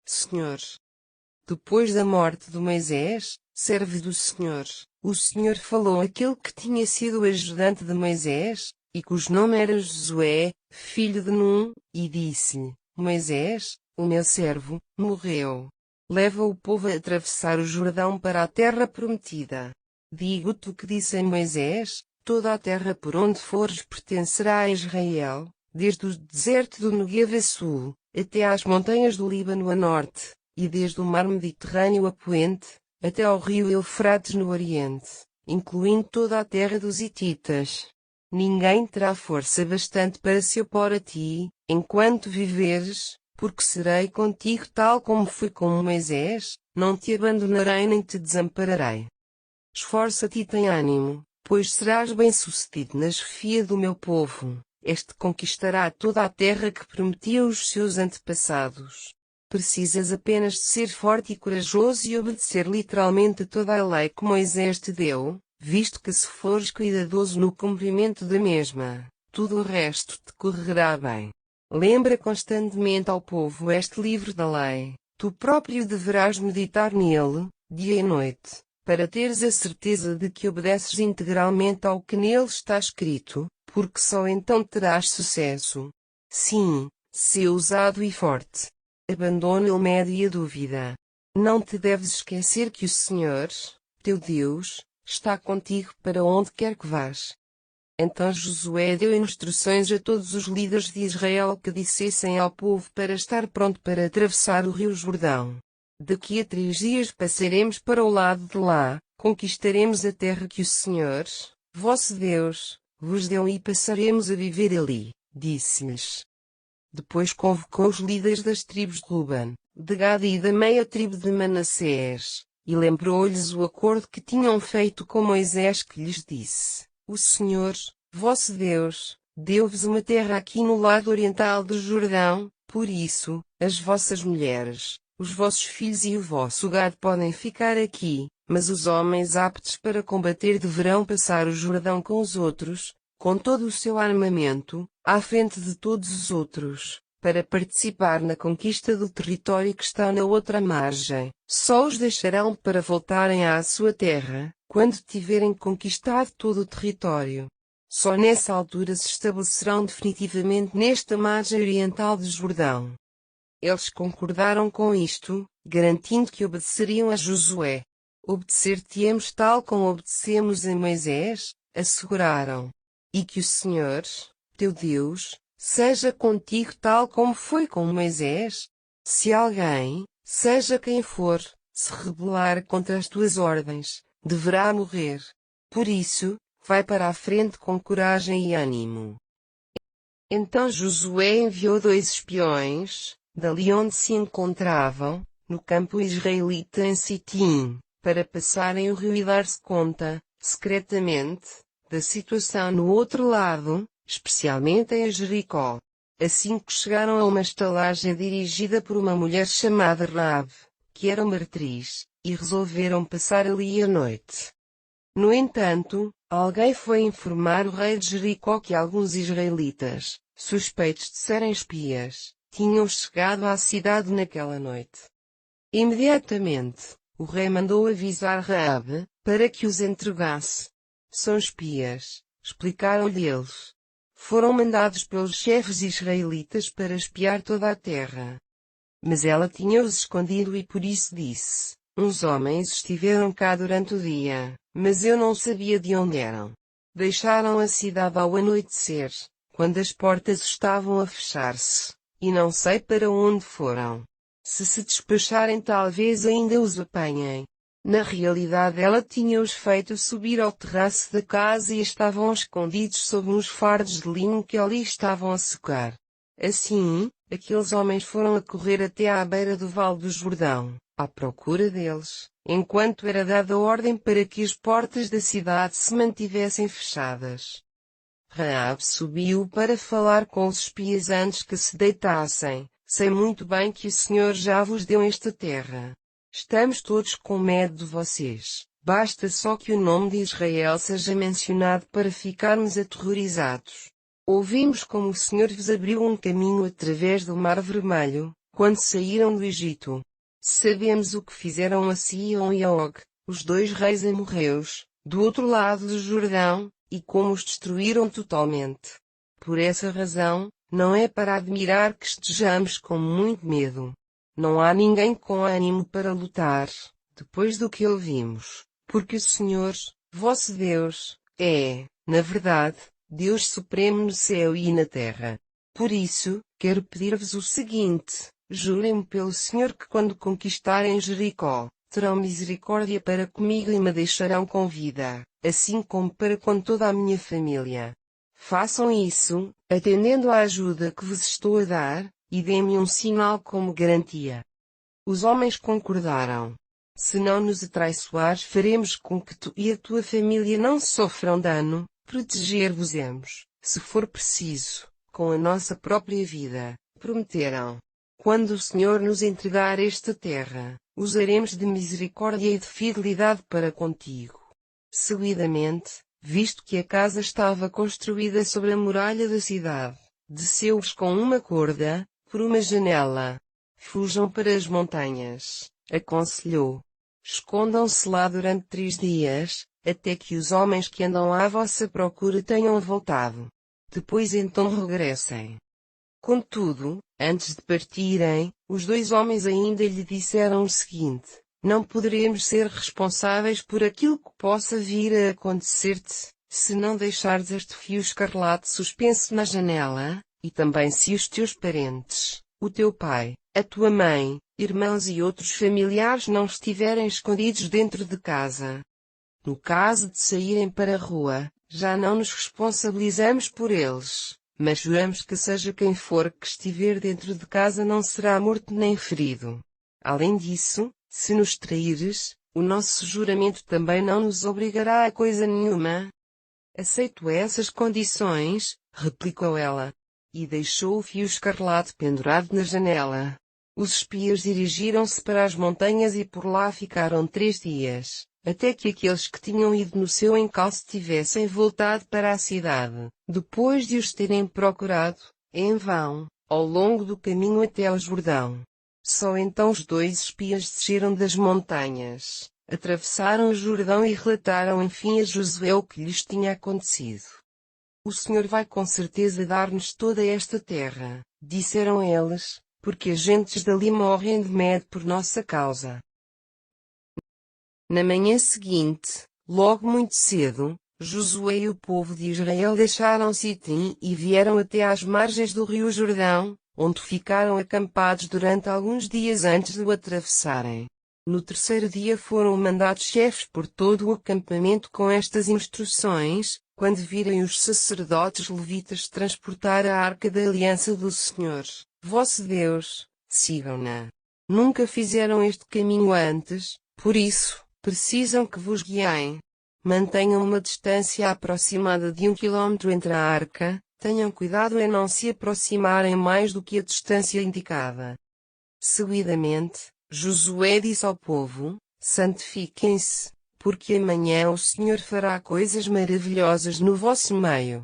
Senhor. Depois da morte de Moisés, servo do Senhor, o Senhor falou àquele que tinha sido o ajudante de Moisés, e cujo nome era Josué, filho de Num, e disse-lhe: Moisés, o meu servo, morreu. Leva o povo a atravessar o Jordão para a terra prometida. Digo-te o que disse a Moisés: toda a terra por onde fores pertencerá a Israel, desde o deserto do Neguev a sul, até às montanhas do Líbano a norte, e desde o mar Mediterrâneo a poente, até ao rio Eufrates no oriente, incluindo toda a terra dos hititas. Ninguém terá força bastante para se opor a ti, enquanto viveres, porque serei contigo tal como fui com Moisés, não te abandonarei nem te desampararei. Esforça-te e tem ânimo, pois serás bem-sucedido na chefia do meu povo. Este conquistará toda a terra que prometi aos seus antepassados. Precisas apenas de ser forte e corajoso e obedecer literalmente a toda a lei que Moisés te deu, visto que se fores cuidadoso no cumprimento da mesma, tudo o resto te correrá bem. Lembra constantemente ao povo este livro da lei. Tu próprio deverás meditar nele, dia e noite, para teres a certeza de que obedeces integralmente ao que nele está escrito, porque só então terás sucesso. Sim, sê ousado e forte. Abandona o medo e a dúvida. Não te deves esquecer que o Senhor, teu Deus, está contigo para onde quer que vás. Então Josué deu instruções a todos os líderes de Israel que dissessem ao povo para estar pronto para atravessar o rio Jordão. Daqui a 3 dias passaremos para o lado de lá, conquistaremos a terra que o Senhor, vosso Deus, vos deu e passaremos a viver ali, disse-lhes. Depois convocou os líderes das tribos de Ruben, de Gad e da meia tribo de Manassés, e lembrou-lhes o acordo que tinham feito com Moisés, que lhes disse: O Senhor, vosso Deus, deu-vos uma terra aqui no lado oriental do Jordão, por isso, as vossas mulheres, os vossos filhos e o vosso gado podem ficar aqui, mas os homens aptos para combater deverão passar o Jordão com os outros, com todo o seu armamento, à frente de todos os outros, para participar na conquista do território que está na outra margem. Só os deixarão para voltarem à sua terra, quando tiverem conquistado todo o território. Só nessa altura se estabelecerão definitivamente nesta margem oriental do Jordão. Eles concordaram com isto, garantindo que obedeceriam a Josué. Obedecer-te-emos tal como obedecemos a Moisés, asseguraram. E que o Senhor, teu Deus, seja contigo tal como foi com Moisés. Se alguém, seja quem for, se rebelar contra as tuas ordens, deverá morrer. Por isso, vai para a frente com coragem e ânimo. Então Josué enviou 2 espiões, dali onde se encontravam, no campo israelita em Sitim, para passarem o rio e dar-se conta, secretamente, da situação no outro lado, especialmente em Jericó. Assim que chegaram a uma estalagem dirigida por uma mulher chamada Raabe, que era uma atriz, e resolveram passar ali a noite. No entanto, alguém foi informar o rei de Jericó que alguns israelitas, suspeitos de serem espias, tinham chegado à cidade naquela noite. Imediatamente, o rei mandou avisar Raabe, para que os entregasse. São espias, explicaram-lhe eles. Foram mandados pelos chefes israelitas para espiar toda a terra. Mas ela tinha-os escondido e por isso disse: Uns homens estiveram cá durante o dia, mas eu não sabia de onde eram. Deixaram a cidade ao anoitecer, quando as portas estavam a fechar-se, e não sei para onde foram. Se despacharem, talvez ainda os apanhem. Na realidade ela tinha-os feito subir ao terraço da casa e estavam escondidos sob uns fardos de linho que ali estavam a secar. Assim, aqueles homens foram a correr até à beira do vale do Jordão, à procura deles, enquanto era dada ordem para que as portas da cidade se mantivessem fechadas. Raabe subiu para falar com os espias antes que se deitassem. Sei muito bem que o Senhor já vos deu esta terra. Estamos todos com medo de vocês. Basta só que o nome de Israel seja mencionado para ficarmos aterrorizados. Ouvimos como o Senhor vos abriu um caminho através do Mar Vermelho, quando saíram do Egito. Sabemos o que fizeram a Sihon e a Og, os dois reis amorreus, do outro lado do Jordão, e como os destruíram totalmente. Por essa razão, não é para admirar que estejamos com muito medo. Não há ninguém com ânimo para lutar, depois do que ouvimos, porque o Senhor, vosso Deus, é, na verdade, Deus supremo no céu e na terra. Por isso, quero pedir-vos o seguinte: jurem-me pelo Senhor que quando conquistarem Jericó, terão misericórdia para comigo e me deixarão com vida, assim como para com toda a minha família. Façam isso, atendendo à ajuda que vos estou a dar, e dê-me um sinal como garantia. Os homens concordaram. Se não nos atraiçoares, faremos com que tu e a tua família não sofram dano, proteger-vos-emos, se for preciso, com a nossa própria vida, prometeram. Quando o Senhor nos entregar esta terra, usaremos de misericórdia e de fidelidade para contigo. Seguidamente, visto que a casa estava construída sobre a muralha da cidade, desceu-os com uma corda, por uma janela. Fujam para as montanhas, aconselhou. Escondam-se lá durante 3 dias, até que os homens que andam à vossa procura tenham voltado. Depois então regressem. Contudo, antes de partirem, os 2 homens ainda lhe disseram o seguinte: não poderemos ser responsáveis por aquilo que possa vir a acontecer-te, se não deixares este fio escarlate suspenso na janela, e também se os teus parentes, o teu pai, a tua mãe, irmãos e outros familiares não estiverem escondidos dentro de casa. No caso de saírem para a rua, já não nos responsabilizamos por eles, mas juramos que seja quem for que estiver dentro de casa não será morto nem ferido. Além disso, se nos traíres, o nosso juramento também não nos obrigará a coisa nenhuma. Aceito essas condições, replicou ela. E deixou o fio escarlate pendurado na janela. Os espias dirigiram-se para as montanhas e por lá ficaram 3 dias, até que aqueles que tinham ido no seu encalço tivessem voltado para a cidade, depois de os terem procurado, em vão, ao longo do caminho até ao Jordão. Só então os 2 espias desceram das montanhas, atravessaram o Jordão e relataram enfim a Josué o que lhes tinha acontecido. O Senhor vai com certeza dar-nos toda esta terra, disseram eles, porque as gentes dali morrem de medo por nossa causa. Na manhã seguinte, logo muito cedo, Josué e o povo de Israel deixaram Sitim e vieram até às margens do rio Jordão, onde ficaram acampados durante alguns dias antes de o atravessarem. No 3º dia foram mandados chefes por todo o acampamento com estas instruções: quando virem os sacerdotes levitas transportar a arca da aliança do Senhor, vosso Deus, sigam-na. Nunca fizeram este caminho antes, por isso, precisam que vos guiem. Mantenham uma distância aproximada de 1 quilômetro entre a arca, tenham cuidado em não se aproximarem mais do que a distância indicada. Seguidamente, Josué disse ao povo: santifiquem-se, porque amanhã o Senhor fará coisas maravilhosas no vosso meio.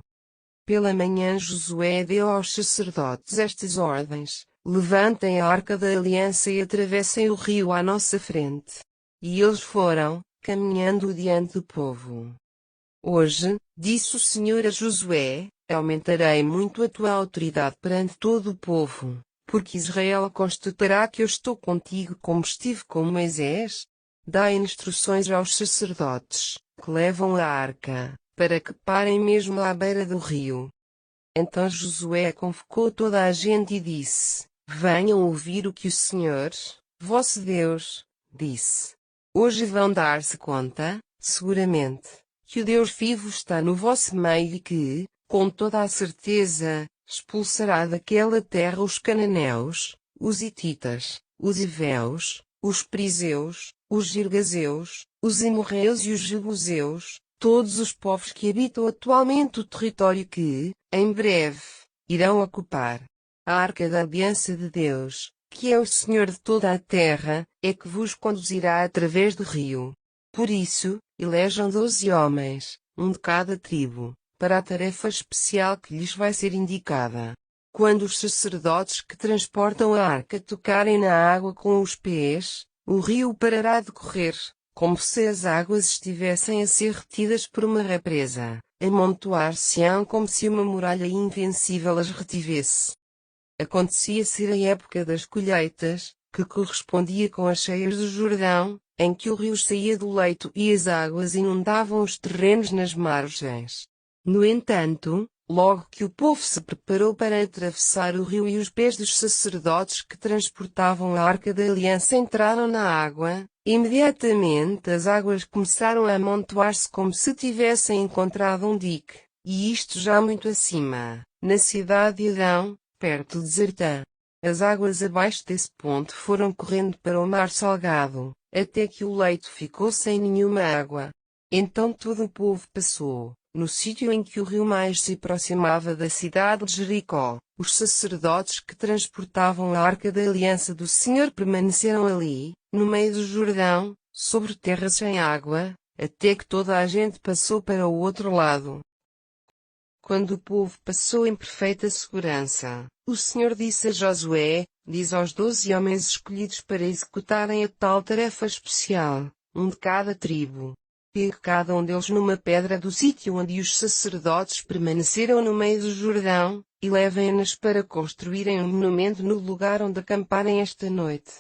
Pela manhã Josué deu aos sacerdotes estas ordens: levantem a arca da aliança e atravessem o rio à nossa frente. E eles foram, caminhando diante do povo. Hoje, disse o Senhor a Josué, aumentarei muito a tua autoridade perante todo o povo, porque Israel constatará que eu estou contigo como estive com Moisés. Dá instruções aos sacerdotes, que levam a arca, para que parem mesmo à beira do rio. Então Josué convocou toda a gente e disse: venham ouvir o que o Senhor, vosso Deus, disse. Hoje vão dar-se conta, seguramente, que o Deus vivo está no vosso meio e que, com toda a certeza, expulsará daquela terra os cananeus, os hititas, os heveus, os perizeus, os girgazeus, os amorreus e os jebuseus, todos os povos que habitam atualmente o território que, em breve, irão ocupar. A arca da aliança de Deus, que é o Senhor de toda a terra, é que vos conduzirá através do rio. Por isso, elejam 12 homens, um de cada tribo, para a tarefa especial que lhes vai ser indicada. Quando os sacerdotes que transportam a arca tocarem na água com os pés, o rio parará de correr, como se as águas estivessem a ser retidas por uma represa, amontoar-se-ão como se uma muralha invencível as retivesse. Acontecia ser a época das colheitas, que correspondia com as cheias do Jordão, em que o rio saía do leito e as águas inundavam os terrenos nas margens. No entanto, logo que o povo se preparou para atravessar o rio e os pés dos sacerdotes que transportavam a arca da aliança entraram na água, imediatamente as águas começaram a amontoar-se como se tivessem encontrado um dique, e isto já muito acima, na cidade de Adão, perto de Zartã. As águas abaixo desse ponto foram correndo para o mar salgado, até que o leito ficou sem nenhuma água. Então todo o povo passou, no sítio em que o rio mais se aproximava da cidade de Jericó. Os sacerdotes que transportavam a arca da aliança do Senhor permaneceram ali, no meio do Jordão, sobre terra sem água, até que toda a gente passou para o outro lado. Quando o povo passou em perfeita segurança, o Senhor disse a Josué: diz aos 12 homens escolhidos para executarem a tal tarefa especial, um de cada tribo. Pegue cada um deles numa pedra do sítio onde os sacerdotes permaneceram no meio do Jordão, e levem-nas para construírem um monumento no lugar onde acamparem esta noite.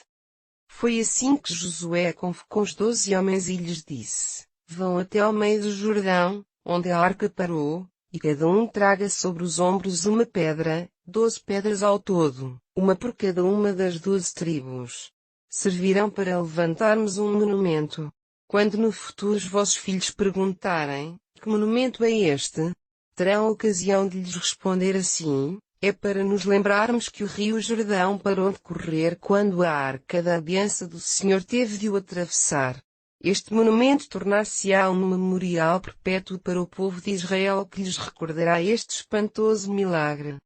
Foi assim que Josué convocou os 12 homens e lhes disse: vão até ao meio do Jordão, onde a arca parou, e cada um traga sobre os ombros uma pedra, 12 pedras ao todo, uma por cada uma das 12 tribos. Servirão para levantarmos um monumento. Quando no futuro os vossos filhos perguntarem: que monumento é este? Terão a ocasião de lhes responder assim: é para nos lembrarmos que o rio Jordão parou de correr quando a arca da aliança do Senhor teve de o atravessar. Este monumento tornar-se-á um memorial perpétuo para o povo de Israel que lhes recordará este espantoso milagre.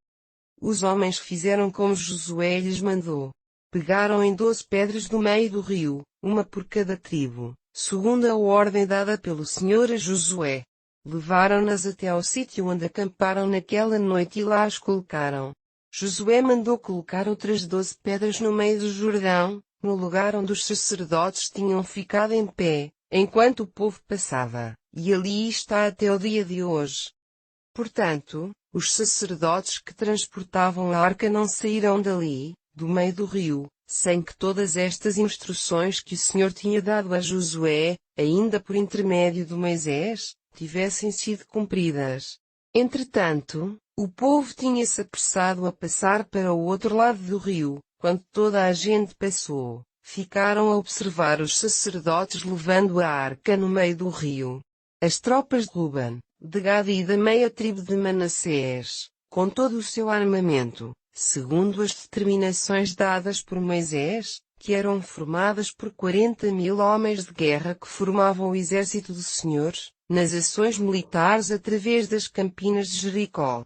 Os homens fizeram como Josué lhes mandou. Pegaram em 12 pedras do meio do rio, uma por cada tribo, segundo a ordem dada pelo Senhor a Josué. Levaram-nas até ao sítio onde acamparam naquela noite e lá as colocaram. Josué mandou colocar outras 12 pedras no meio do Jordão, no lugar onde os sacerdotes tinham ficado em pé, enquanto o povo passava, e ali está até o dia de hoje. Portanto, os sacerdotes que transportavam a arca não saíram dali, do meio do rio, sem que todas estas instruções que o Senhor tinha dado a Josué, ainda por intermédio de Moisés, tivessem sido cumpridas. Entretanto, o povo tinha-se apressado a passar para o outro lado do rio. Quando toda a gente passou, ficaram a observar os sacerdotes levando a arca no meio do rio. As tropas de Ruben, de Gad e da meia tribo de Manassés, com todo o seu armamento, segundo as determinações dadas por Moisés, que eram formadas por 40.000 homens de guerra que formavam o exército do Senhor, nas ações militares através das campinas de Jericó.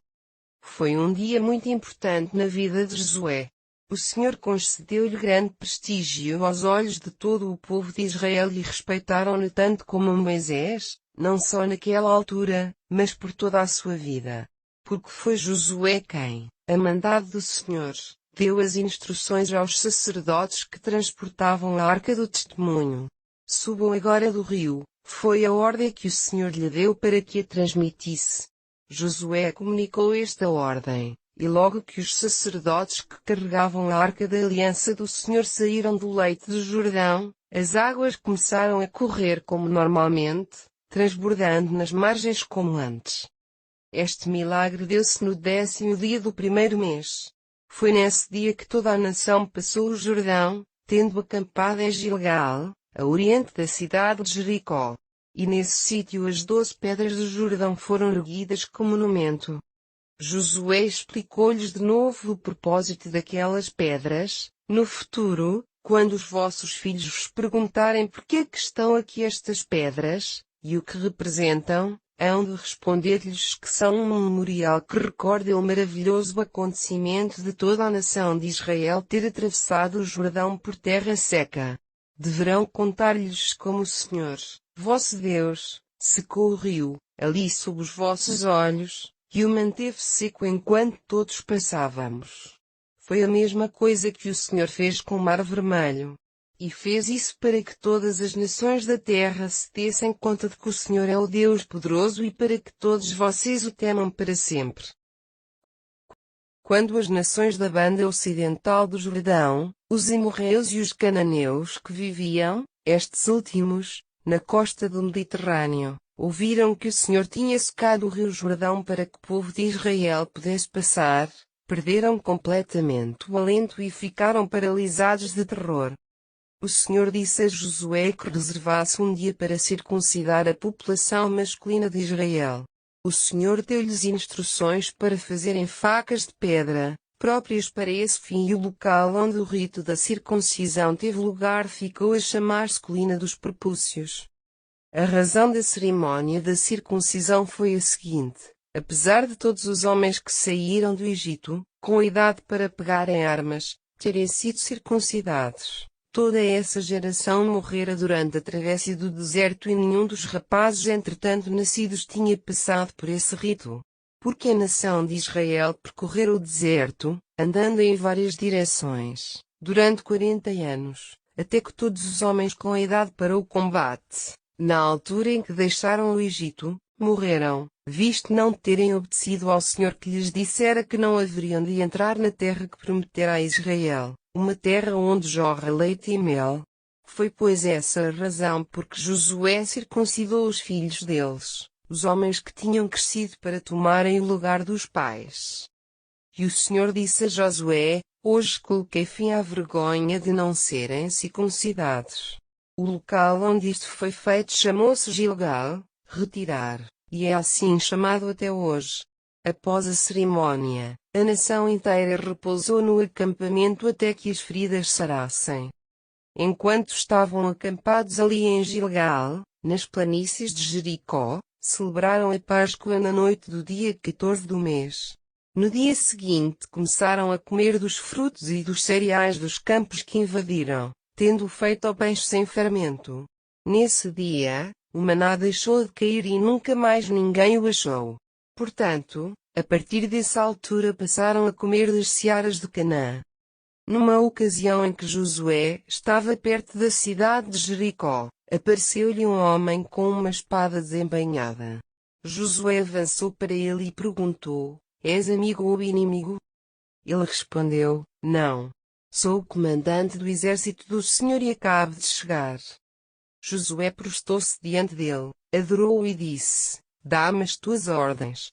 Foi um dia muito importante na vida de Josué. O Senhor concedeu-lhe grande prestígio aos olhos de todo o povo de Israel e respeitaram-no tanto como Moisés, não só naquela altura, mas por toda a sua vida. Porque foi Josué quem, a mandado do Senhor, deu as instruções aos sacerdotes que transportavam a arca do testemunho. Subam agora do rio, foi a ordem que o Senhor lhe deu para que a transmitisse. Josué comunicou esta ordem. E logo que os sacerdotes que carregavam a arca da aliança do Senhor saíram do leito do Jordão, as águas começaram a correr como normalmente, transbordando nas margens como antes. Este milagre deu-se no 10º dia do primeiro mês. Foi nesse dia que toda a nação passou o Jordão, tendo acampado em Gilgal, a oriente da cidade de Jericó. E nesse sítio as 12 pedras do Jordão foram erguidas como monumento. Josué explicou-lhes de novo o propósito daquelas pedras. No futuro, quando os vossos filhos vos perguntarem por que estão aqui estas pedras, e o que representam, hão de responder-lhes que são um memorial que recorda o maravilhoso acontecimento de toda a nação de Israel ter atravessado o Jordão por terra seca. Deverão contar-lhes como o Senhor, vosso Deus, secou o rio, ali sob os vossos olhos, e o manteve seco enquanto todos passávamos. Foi a mesma coisa que o Senhor fez com o Mar Vermelho. E fez isso para que todas as nações da terra se dessem conta de que o Senhor é o Deus poderoso e para que todos vocês o temam para sempre. Quando as nações da banda ocidental do Jordão, os amorreus e os cananeus que viviam, estes últimos, na costa do Mediterrâneo, ouviram que o Senhor tinha secado o rio Jordão para que o povo de Israel pudesse passar, perderam completamente o alento e ficaram paralisados de terror. O Senhor disse a Josué que reservasse um dia para circuncidar a população masculina de Israel. O Senhor deu-lhes instruções para fazerem facas de pedra, próprias para esse fim, e o local onde o rito da circuncisão teve lugar ficou a chamar-se Colina dos Prepúcios. A razão da cerimónia da circuncisão foi a seguinte: apesar de todos os homens que saíram do Egito, com idade para pegarem armas, terem sido circuncidados, toda essa geração morrera durante a travessia do deserto e nenhum dos rapazes entretanto nascidos tinha passado por esse rito. Porque a nação de Israel percorrera o deserto, andando em várias direções, durante 40 anos, até que todos os homens com idade para o combate, na altura em que deixaram o Egito, morreram, visto não terem obedecido ao Senhor que lhes dissera que não haveriam de entrar na terra que prometera a Israel, uma terra onde jorra leite e mel. Foi pois essa a razão por que Josué circuncidou os filhos deles, os homens que tinham crescido para tomarem o lugar dos pais. E o Senhor disse a Josué: hoje coloquei fim à vergonha de não serem circuncidados. O local onde isto foi feito chamou-se Gilgal, retirar, e é assim chamado até hoje. Após a cerimônia, a nação inteira repousou no acampamento até que as feridas sarassem. Enquanto estavam acampados ali em Gilgal, nas planícies de Jericó, celebraram a Páscoa na noite do dia 14 do mês. No dia seguinte começaram a comer dos frutos e dos cereais dos campos que invadiram, tendo feito ao peixe sem fermento. Nesse dia, o maná deixou de cair e nunca mais ninguém o achou. Portanto, a partir dessa altura passaram a comer das searas de Canaã. Numa ocasião em que Josué estava perto da cidade de Jericó, apareceu-lhe um homem com uma espada desembainhada. Josué avançou para ele e perguntou: és amigo ou inimigo? Ele respondeu: não. Sou o comandante do exército do Senhor e acabo de chegar. Josué prostou-se diante dele, adorou-o e disse: dá-me as tuas ordens.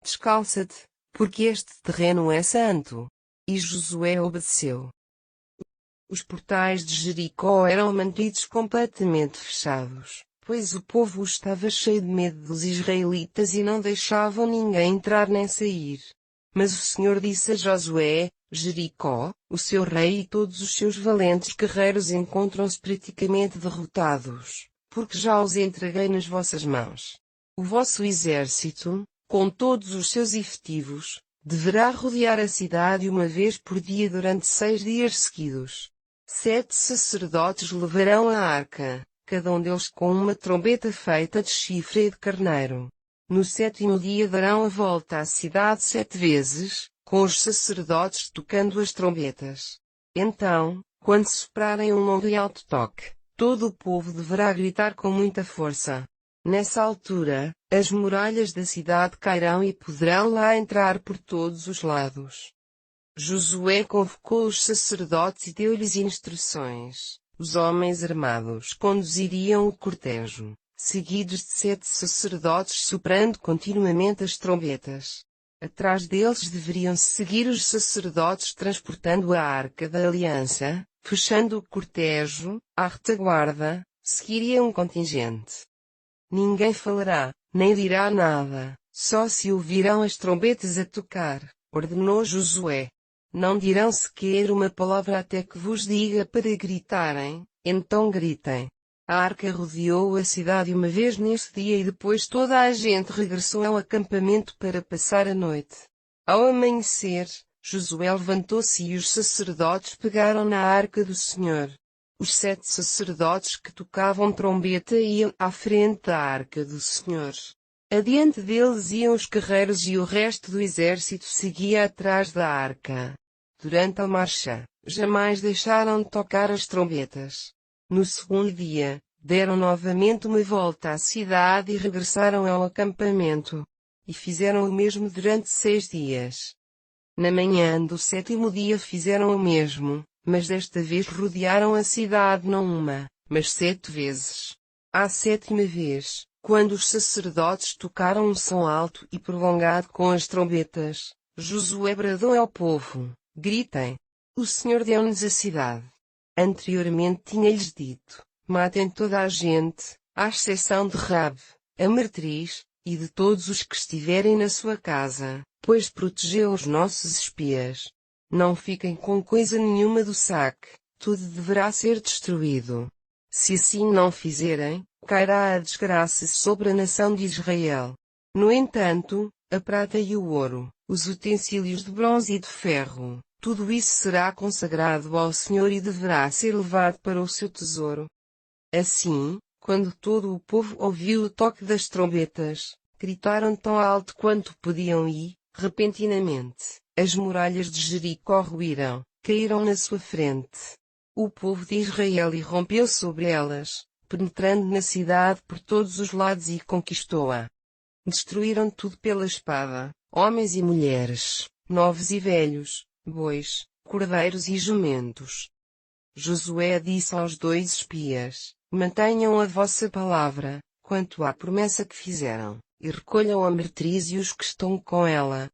Descalça-te, porque este terreno é santo. E Josué obedeceu. Os portais de Jericó eram mantidos completamente fechados, pois o povo estava cheio de medo dos israelitas e não deixavam ninguém entrar nem sair. Mas o Senhor disse a Josué: Jericó, o seu rei e todos os seus valentes guerreiros encontram-se praticamente derrotados, porque já os entreguei nas vossas mãos. O vosso exército, com todos os seus efetivos, deverá rodear a cidade uma vez por dia durante 6 dias seguidos. 7 sacerdotes levarão a arca, cada um deles com uma trombeta feita de chifre e de carneiro. No 7º dia darão a volta à cidade 7 vezes, com os sacerdotes tocando as trombetas. Então, quando soprarem um longo e alto toque, todo o povo deverá gritar com muita força. Nessa altura, as muralhas da cidade cairão e poderão lá entrar por todos os lados. Josué convocou os sacerdotes e deu-lhes instruções. Os homens armados conduziriam o cortejo, seguidos de 7 sacerdotes soprando continuamente as trombetas. Atrás deles deveriam seguir os sacerdotes transportando a Arca da Aliança, fechando o cortejo. À retaguarda, seguiria um contingente. Ninguém falará, nem dirá nada, só se ouvirão as trombetas a tocar, ordenou Josué. Não dirão sequer uma palavra até que vos diga para gritarem, então gritem. A arca rodeou a cidade uma vez nesse dia e depois toda a gente regressou ao acampamento para passar a noite. Ao amanhecer, Josué levantou-se e os sacerdotes pegaram na arca do Senhor. Os 7 sacerdotes que tocavam trombeta iam à frente da arca do Senhor. Adiante deles iam os guerreiros e o resto do exército seguia atrás da arca. Durante a marcha, jamais deixaram de tocar as trombetas. No segundo dia, deram novamente uma volta à cidade e regressaram ao acampamento. E fizeram o mesmo durante 6 dias. Na manhã do 7º dia fizeram o mesmo, mas desta vez rodearam a cidade não uma, mas 7 vezes. À 7ª vez, quando os sacerdotes tocaram um som alto e prolongado com as trombetas, Josué bradou ao povo: gritem! O Senhor deu-nos a cidade. Anteriormente tinha-lhes dito: matem toda a gente, à exceção de Raab, a meretriz, e de todos os que estiverem na sua casa, pois protegeu os nossos espias. Não fiquem com coisa nenhuma do saque, tudo deverá ser destruído. Se assim não fizerem, cairá a desgraça sobre a nação de Israel. No entanto, a prata e o ouro, os utensílios de bronze e de ferro, tudo isso será consagrado ao Senhor e deverá ser levado para o seu tesouro. Assim, quando todo o povo ouviu o toque das trombetas, gritaram tão alto quanto podiam e, repentinamente, as muralhas de Jericó ruíram, caíram na sua frente. O povo de Israel irrompeu sobre elas, penetrando na cidade por todos os lados e conquistou-a. Destruíram tudo pela espada, homens e mulheres, novos e velhos, bois, cordeiros e jumentos. Josué disse aos 2 espias: mantenham a vossa palavra, quanto à promessa que fizeram, e recolham a meretriz e os que estão com ela.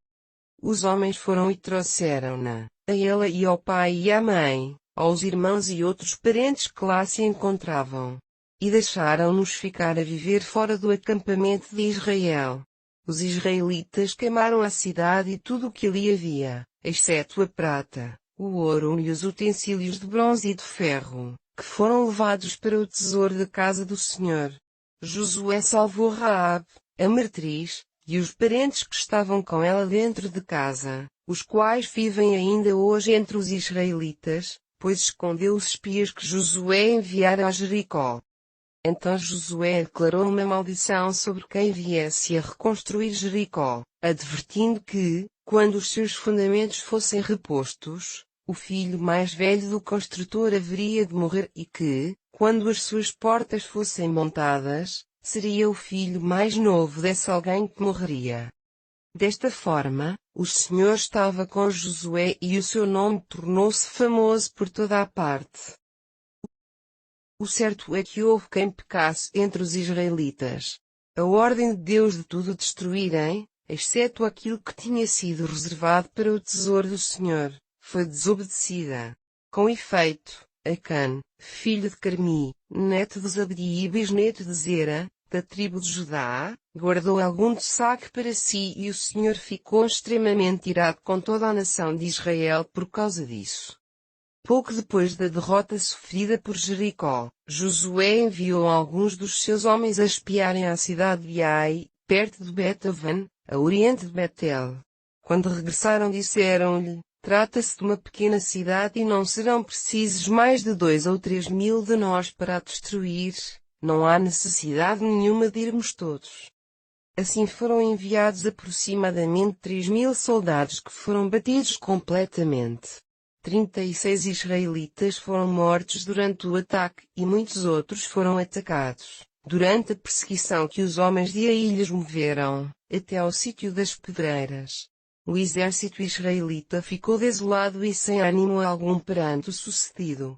Os homens foram e trouxeram-na, a ela e ao pai e à mãe, aos irmãos e outros parentes que lá se encontravam. E deixaram-nos ficar a viver fora do acampamento de Israel. Os israelitas queimaram a cidade e tudo o que ali havia, exceto a prata, o ouro e os utensílios de bronze e de ferro, que foram levados para o tesouro da casa do Senhor. Josué salvou Raabe, a meretriz, e os parentes que estavam com ela dentro de casa, os quais vivem ainda hoje entre os israelitas, pois escondeu os espias que Josué enviara a Jericó. Então Josué declarou uma maldição sobre quem viesse a reconstruir Jericó, advertindo que, quando os seus fundamentos fossem repostos, o filho mais velho do construtor haveria de morrer e que, quando as suas portas fossem montadas, seria o filho mais novo desse alguém que morreria. Desta forma, o Senhor estava com Josué e o seu nome tornou-se famoso por toda a parte. O certo é que houve quem pecasse entre os israelitas. A ordem de Deus de tudo destruírem, exceto aquilo que tinha sido reservado para o tesouro do Senhor, foi desobedecida. Com efeito, Acã, filho de Carmi, neto de Zabdi e bisneto de Zera, da tribo de Judá, guardou algum do saque para si e o Senhor ficou extremamente irado com toda a nação de Israel por causa disso. Pouco depois da derrota sofrida por Jericó, Josué enviou alguns dos seus homens a espiarem a cidade de Ai, perto de Bet-aven, a oriente de Betel. Quando regressaram disseram-lhe: trata-se de uma pequena cidade e não serão precisos mais de 2 ou 3 mil de nós para a destruir, não há necessidade nenhuma de irmos todos. Assim foram enviados aproximadamente 3.000 soldados que foram batidos completamente. 36 israelitas foram mortos durante o ataque e muitos outros foram atacados, durante a perseguição que os homens de Ai lhes moveram, até ao sítio das pedreiras. O exército israelita ficou desolado e sem ânimo algum perante o sucedido.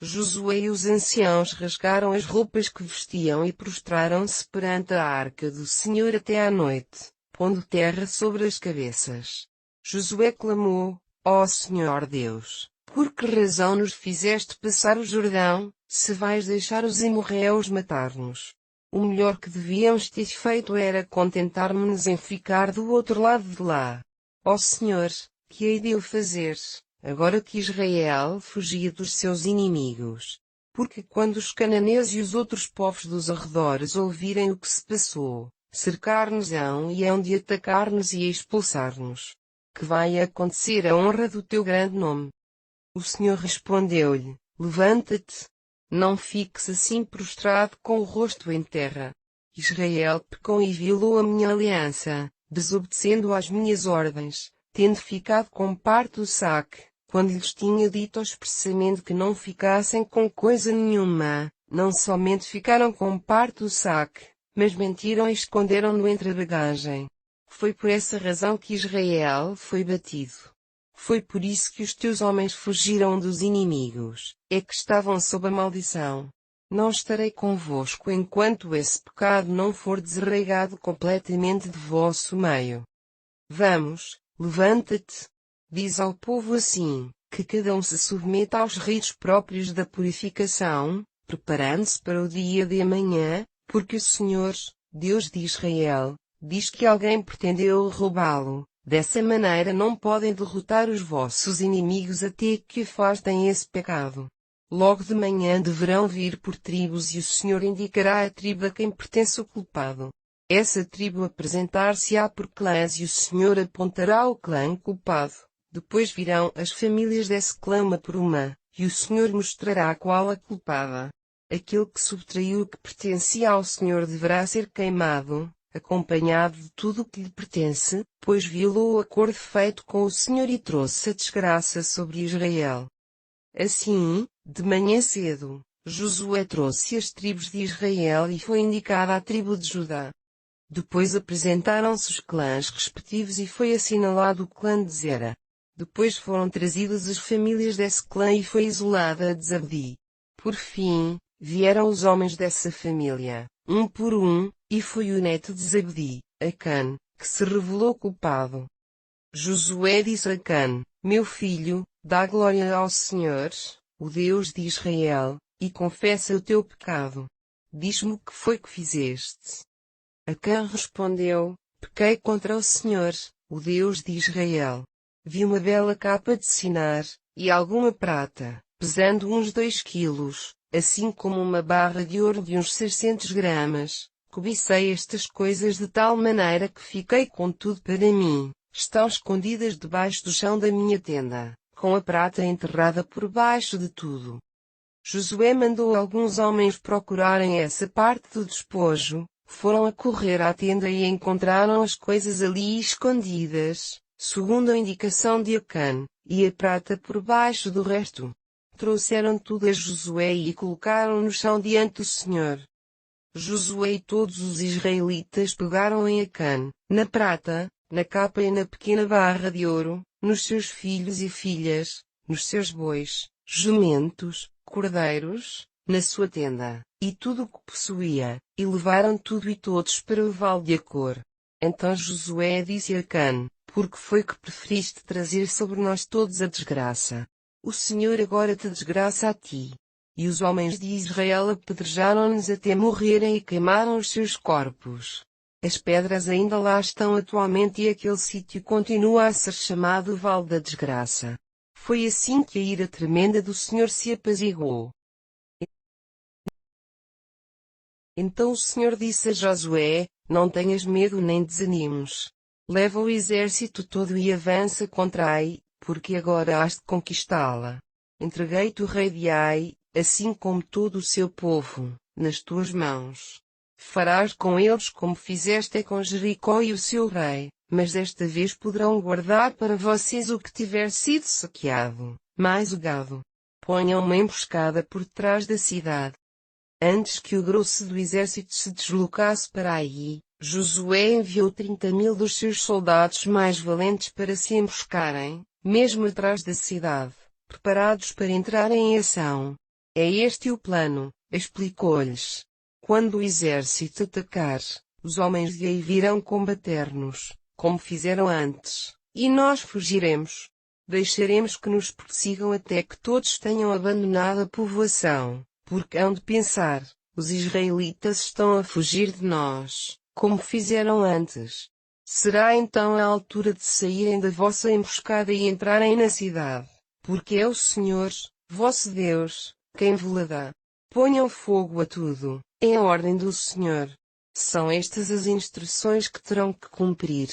Josué e os anciãos rasgaram as roupas que vestiam e prostraram-se perante a arca do Senhor até à noite, pondo terra sobre as cabeças. Josué clamou: ó Senhor Deus, por que razão nos fizeste passar o Jordão, se vais deixar os amorreus matar-nos? O melhor que devíamos ter feito era contentar-nos em ficar do outro lado de lá. Ó Senhor, que hei de eu fazer, agora que Israel fugia dos seus inimigos? Porque quando os cananeus e os outros povos dos arredores ouvirem o que se passou, cercar-nos-ão e hão de atacar-nos e expulsar-nos. Que vai acontecer à honra do teu grande nome? O Senhor respondeu-lhe: levanta-te. Não fiques assim prostrado com o rosto em terra. Israel pecou e violou a minha aliança, desobedecendo às minhas ordens, tendo ficado com parte do saque, quando lhes tinha dito expressamente que não ficassem com coisa nenhuma. Não somente ficaram com parte do saque, mas mentiram e esconderam-no entre a bagagem. Foi por essa razão que Israel foi batido. Foi por isso que os teus homens fugiram dos inimigos, é que estavam sob a maldição. Não estarei convosco enquanto esse pecado não for desarraigado completamente de vosso meio. Vamos, levanta-te. Diz ao povo assim, que cada um se submeta aos ritos próprios da purificação, preparando-se para o dia de amanhã, porque o Senhor, Deus de Israel, diz que alguém pretendeu roubá-lo. Dessa maneira não podem derrotar os vossos inimigos até que afastem esse pecado. Logo de manhã deverão vir por tribos e o Senhor indicará a tribo a quem pertence o culpado. Essa tribo apresentar-se-á por clãs e o Senhor apontará o clã culpado. Depois virão as famílias desse clã uma por uma, e o Senhor mostrará qual a culpada. Aquele que subtraiu o que pertencia ao Senhor deverá ser queimado, acompanhado de tudo o que lhe pertence, pois violou o acordo feito com o Senhor e trouxe a desgraça sobre Israel. Assim, de manhã cedo, Josué trouxe as tribos de Israel e foi indicada a tribo de Judá. Depois apresentaram-se os clãs respectivos e foi assinalado o clã de Zera. Depois foram trazidas as famílias desse clã e foi isolada a de Zabdi. Por fim, vieram os homens dessa família, um por um, e foi o neto de Zabdi, Acã, que se revelou culpado. Josué disse a Acã: Meu filho, dá glória ao Senhor, o Deus de Israel, e confessa o teu pecado. Diz-me o que foi que fizeste. Acã respondeu: Pequei contra o Senhor, o Deus de Israel. Vi uma bela capa de Sinar, e alguma prata, pesando uns 2 quilos, assim como uma barra de ouro de uns 600 gramas. Cobicei estas coisas de tal maneira que fiquei com tudo para mim. Estão escondidas debaixo do chão da minha tenda, com a prata enterrada por baixo de tudo. Josué mandou alguns homens procurarem essa parte do despojo, foram a correr à tenda e encontraram as coisas ali escondidas, segundo a indicação de Acã, e a prata por baixo do resto. Trouxeram tudo a Josué e colocaram no chão diante do Senhor. Josué e todos os israelitas pegaram em Acã, na prata, na capa e na pequena barra de ouro, nos seus filhos e filhas, nos seus bois, jumentos, cordeiros, na sua tenda, e tudo o que possuía, e levaram tudo e todos para o vale de Acor. Então Josué disse a Acã: Por que foi que preferiste trazer sobre nós todos a desgraça? O Senhor agora te desgraça a ti. E os homens de Israel apedrejaram-nos até morrerem e queimaram os seus corpos. As pedras ainda lá estão atualmente e aquele sítio continua a ser chamado Vale da Desgraça. Foi assim que a ira tremenda do Senhor se apaziguou. Então o Senhor disse a Josué: Não tenhas medo nem desanimes. Leva o exército todo e avança contra Ai, porque agora has de conquistá-la. Entreguei-te o rei de Ai, assim como todo o seu povo, nas tuas mãos. Farás com eles como fizeste com Jericó e o seu rei, mas desta vez poderão guardar para vocês o que tiver sido saqueado, mais o gado. Ponham uma emboscada por trás da cidade. Antes que o grosso do exército se deslocasse para Ai, Josué enviou 30.000 dos seus soldados mais valentes para se emboscarem, mesmo atrás da cidade, preparados para entrarem em ação. É este o plano, explicou-lhes. Quando o exército atacar, os homens de Ai virão combater-nos, como fizeram antes, e nós fugiremos. Deixaremos que nos persigam até que todos tenham abandonado a povoação, porque hão de pensar, os israelitas estão a fugir de nós, como fizeram antes. Será então a altura de saírem da vossa emboscada e entrarem na cidade, porque é o Senhor, vosso Deus, quem vos dá. Ponham fogo a tudo, em a ordem do Senhor. São estas as instruções que terão que cumprir.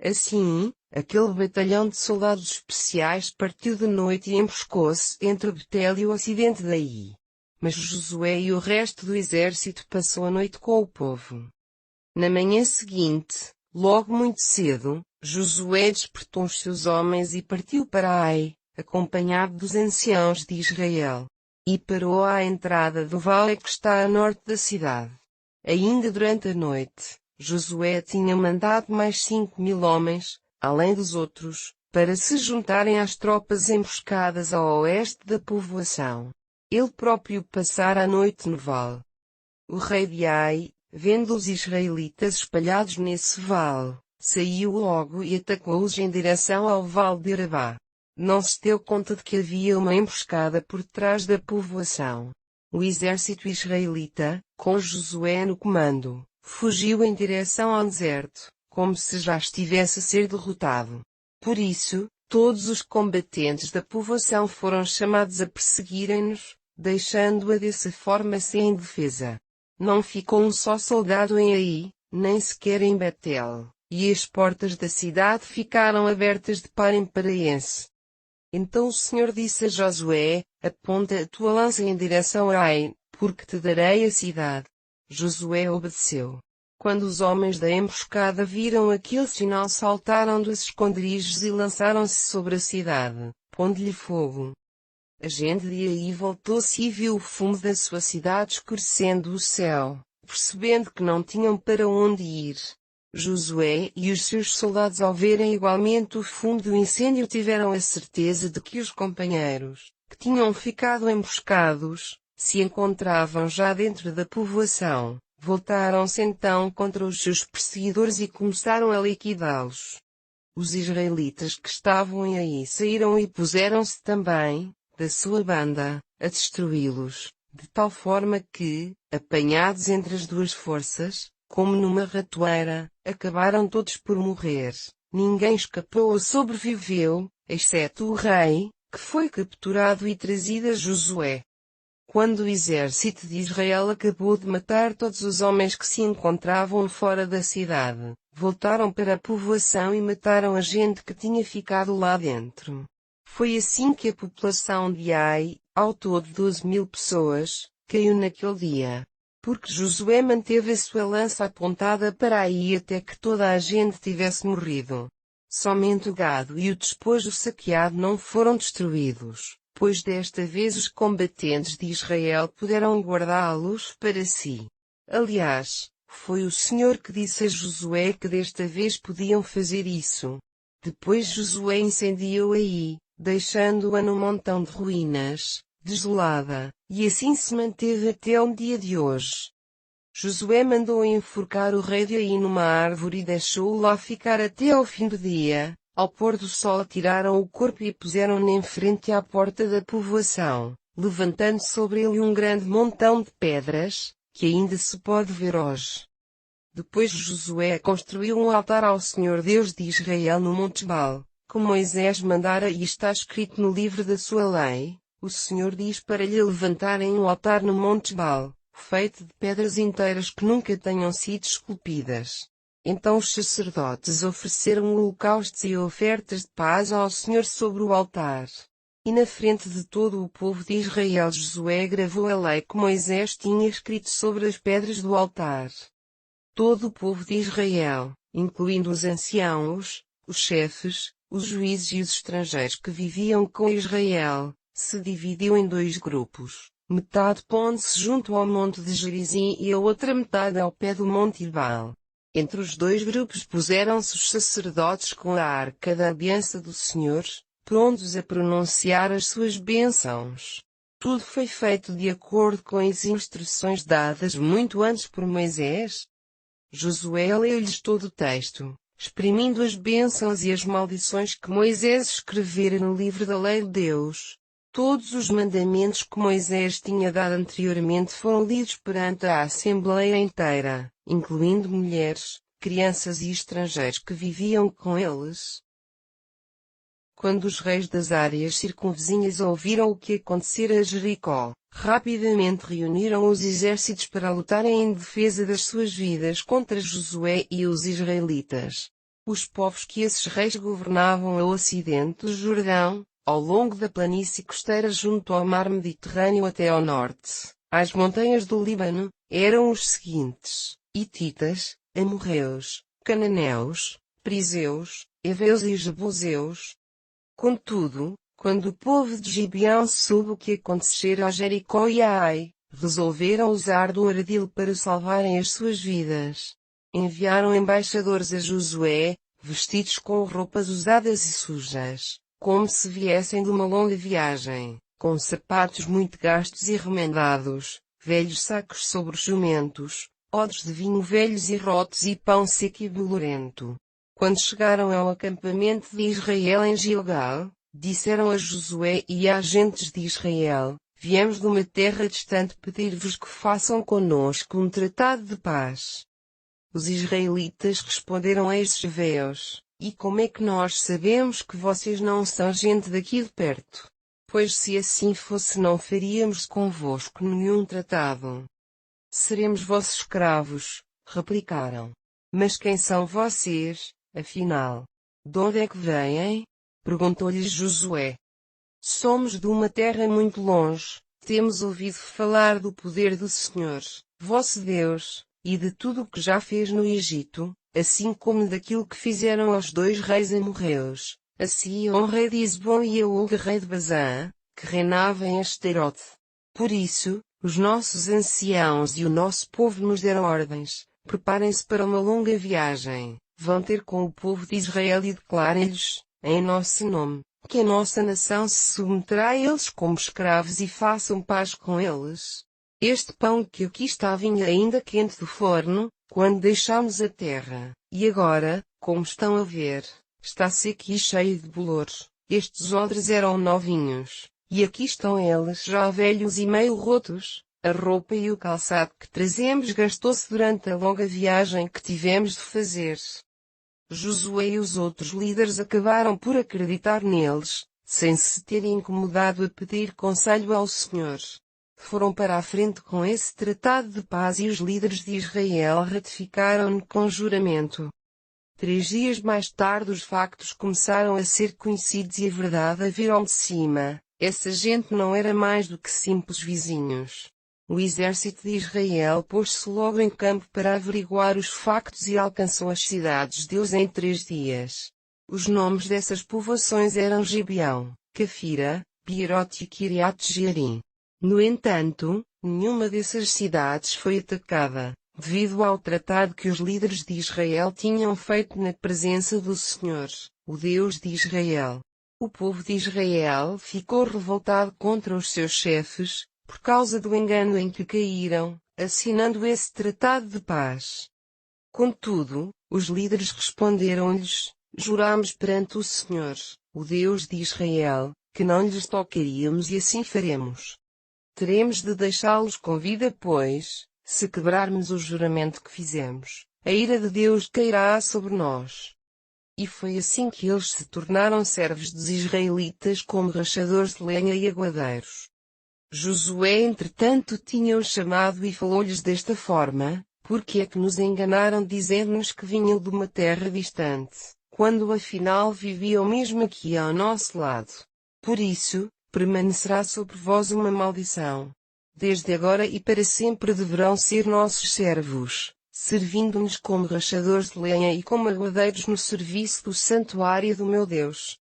Assim, aquele batalhão de soldados especiais partiu de noite e emboscou-se entre Betel e o ocidente de Ai. mas Josué e o resto do exército passou a noite com o povo. Na manhã seguinte, logo muito cedo, Josué despertou os seus homens e partiu para Ai, acompanhado dos anciãos de Israel. E parou à entrada do vale que está a norte da cidade. Ainda durante a noite, Josué tinha mandado mais 5.000 homens, além dos outros, para se juntarem às tropas emboscadas ao oeste da povoação. Ele próprio passara a noite no vale. O rei de Ai, vendo os israelitas espalhados nesse vale, saiu logo e atacou-os em direção ao vale de Arabá. Não se deu conta de que havia uma emboscada por trás da povoação. O exército israelita, com Josué no comando, fugiu em direção ao deserto, como se já estivesse a ser derrotado. Por isso, todos os combatentes da povoação foram chamados a perseguirem-nos, deixando-a dessa forma sem defesa. Não ficou um só soldado em Ai, nem sequer em Betel, e as portas da cidade ficaram abertas de par em paraense. Então o Senhor disse a Josué: aponta a tua lança em direção a Ai, porque te darei a cidade. Josué obedeceu. Quando os homens da emboscada viram aquele sinal, saltaram dos esconderijos e lançaram-se sobre a cidade, pondo-lhe fogo. A gente de Ai voltou-se e viu o fumo da sua cidade escurecendo o céu, percebendo que não tinham para onde ir. Josué e os seus soldados, ao verem igualmente o fumo do incêndio, tiveram a certeza de que os companheiros, que tinham ficado emboscados, se encontravam já dentro da povoação. Voltaram-se então contra os seus perseguidores e começaram a liquidá-los. Os israelitas que estavam em Ai saíram e puseram-se também, da sua banda, a destruí-los, de tal forma que, apanhados entre as duas forças, como numa ratoeira, acabaram todos por morrer. Ninguém escapou ou sobreviveu, exceto o rei, que foi capturado e trazido a Josué. Quando o exército de Israel acabou de matar todos os homens que se encontravam fora da cidade, voltaram para a povoação e mataram a gente que tinha ficado lá dentro. Foi assim que a população de Ai, ao todo 12.000 pessoas, caiu naquele dia. Porque Josué manteve a sua lança apontada para Ai até que toda a gente tivesse morrido. Somente o gado e o despojo saqueado não foram destruídos, pois desta vez os combatentes de Israel puderam guardá-los para si. Aliás, foi o Senhor que disse a Josué que desta vez podiam fazer isso. Depois Josué incendiou Ai, deixando-a num montão de ruínas, desolada, e assim se manteve até ao dia de hoje. Josué mandou enforcar o rei de Ai numa árvore e deixou-o lá ficar até ao fim do dia. Ao pôr do sol tiraram o corpo e puseram-no em frente à porta da povoação, levantando sobre ele um grande montão de pedras, que ainda se pode ver hoje. Depois Josué construiu um altar ao Senhor Deus de Israel no Monte Ebal, como Moisés mandara, e está escrito no livro da sua lei. O Senhor diz para lhe levantarem um altar no Monte Ebal, feito de pedras inteiras que nunca tenham sido esculpidas. Então os sacerdotes ofereceram holocaustos e ofertas de paz ao Senhor sobre o altar. E na frente de todo o povo de Israel Josué gravou a lei que Moisés tinha escrito sobre as pedras do altar. Todo o povo de Israel, incluindo os anciãos, os chefes, os juízes e os estrangeiros que viviam com Israel, se dividiu em dois grupos. Metade pondo-se junto ao monte de Gerizim e a outra metade ao pé do monte Ebal. Entre os dois grupos puseram-se os sacerdotes com a arca da aliança do Senhor, prontos a pronunciar as suas bênçãos. Tudo foi feito de acordo com as instruções dadas muito antes por Moisés. Josué leu-lhes todo o texto, exprimindo as bênçãos e as maldições que Moisés escrevera no livro da lei de Deus. Todos os mandamentos que Moisés tinha dado anteriormente foram lidos perante a assembleia inteira, incluindo mulheres, crianças e estrangeiros que viviam com eles. Quando os reis das áreas circunvizinhas ouviram o que acontecera a Jericó, rapidamente reuniram os exércitos para lutarem em defesa das suas vidas contra Josué e os israelitas. Os povos que esses reis governavam ao ocidente do Jordão, ao longo da planície costeira junto ao mar Mediterrâneo até ao norte, às montanhas do Líbano, eram os seguintes: hititas, amorreus, cananeus, perizeus, heveus e jebuseus. Contudo, quando o povo de Gibeão soube o que acontecera a Jericó e a Ai, resolveram usar do ardil para salvarem as suas vidas. Enviaram embaixadores a Josué, vestidos com roupas usadas e sujas, como se viessem de uma longa viagem, com sapatos muito gastos e remendados, velhos sacos sobre os jumentos, odres de vinho velhos e rotos e pão seco e bolorento. Quando chegaram ao acampamento de Israel em Gilgal, disseram a Josué e a agentes de Israel: viemos de uma terra distante pedir-vos que façam conosco um tratado de paz. Os israelitas responderam a estes heveus: e como é que nós sabemos que vocês não são gente daqui de perto? Pois se assim fosse não faríamos convosco nenhum tratado. Seremos vossos escravos, replicaram. Mas quem são vocês, afinal? De onde é que vêm? Perguntou-lhes Josué. Somos de uma terra muito longe, temos ouvido falar do poder do Senhor, vosso Deus, e de tudo o que já fez no Egito, assim como daquilo que fizeram aos 2 reis amorreus, a Sihon rei de Hesbom e a Og rei de Bazã, que reinava em Asterote. Por isso, os nossos anciãos e o nosso povo nos deram ordens: preparem-se para uma longa viagem, vão ter com o povo de Israel e declarem-lhes, em nosso nome, que a nossa nação se submeterá a eles como escravos e façam paz com eles. Este pão que aqui está vinha ainda quente do forno, quando deixámos a terra, e agora, como estão a ver, está seco e cheio de bolores. Estes odres eram novinhos, e aqui estão eles já velhos e meio rotos. A roupa e o calçado que trazemos gastou-se durante a longa viagem que tivemos de fazer. Josué e os outros líderes acabaram por acreditar neles, sem se terem incomodado a pedir conselho ao Senhor. Foram para a frente com esse tratado de paz e os líderes de Israel ratificaram-no com juramento. 3 dias mais tarde os factos começaram a ser conhecidos e a verdade a vir ao de cima. Essa gente não era mais do que simples vizinhos. O exército de Israel pôs-se logo em campo para averiguar os factos e alcançou as cidades deles em 3 dias. Os nomes dessas povoações eram Gibeão, Cafira, Beerote e Kiriat-Jearim. No entanto, nenhuma dessas cidades foi atacada, devido ao tratado que os líderes de Israel tinham feito na presença do Senhor, o Deus de Israel. O povo de Israel ficou revoltado contra os seus chefes, por causa do engano em que caíram, assinando esse tratado de paz. Contudo, os líderes responderam-lhes: juramos perante o Senhor, o Deus de Israel, que não lhes tocaríamos e assim faremos. Teremos de deixá-los com vida, pois, se quebrarmos o juramento que fizemos, a ira de Deus cairá sobre nós. E foi assim que eles se tornaram servos dos israelitas como rachadores de lenha e aguadeiros. Josué entretanto tinha-os chamado e falou-lhes desta forma: porque é que nos enganaram dizendo-nos que vinham de uma terra distante, quando afinal viviam mesmo aqui ao nosso lado? Por isso, permanecerá sobre vós uma maldição. Desde agora e para sempre deverão ser nossos servos, servindo-nos como rachadores de lenha e como aguadeiros no serviço do santuário do meu Deus.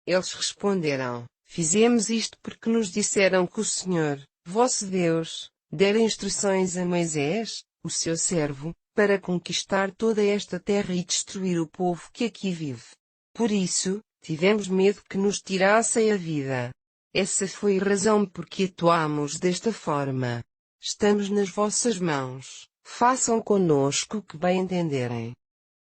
Eles responderam: fizemos isto porque nos disseram que o Senhor, vosso Deus, dera instruções a Moisés, o seu servo, para conquistar toda esta terra e destruir o povo que aqui vive. Por isso, tivemos medo que nos tirassem a vida. Essa foi a razão por que atuamos desta forma. Estamos nas vossas mãos, façam conosco o que bem entenderem.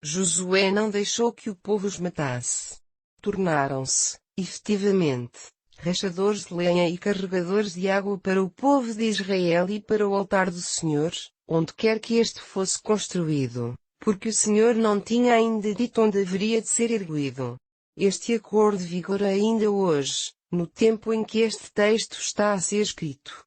Josué não deixou que o povo os matasse. Tornaram-se, efetivamente, rachadores de lenha e carregadores de água para o povo de Israel e para o altar do Senhor, onde quer que este fosse construído, porque o Senhor não tinha ainda dito onde haveria de ser erguido. Este acordo vigora ainda hoje, no tempo em que este texto está a ser escrito.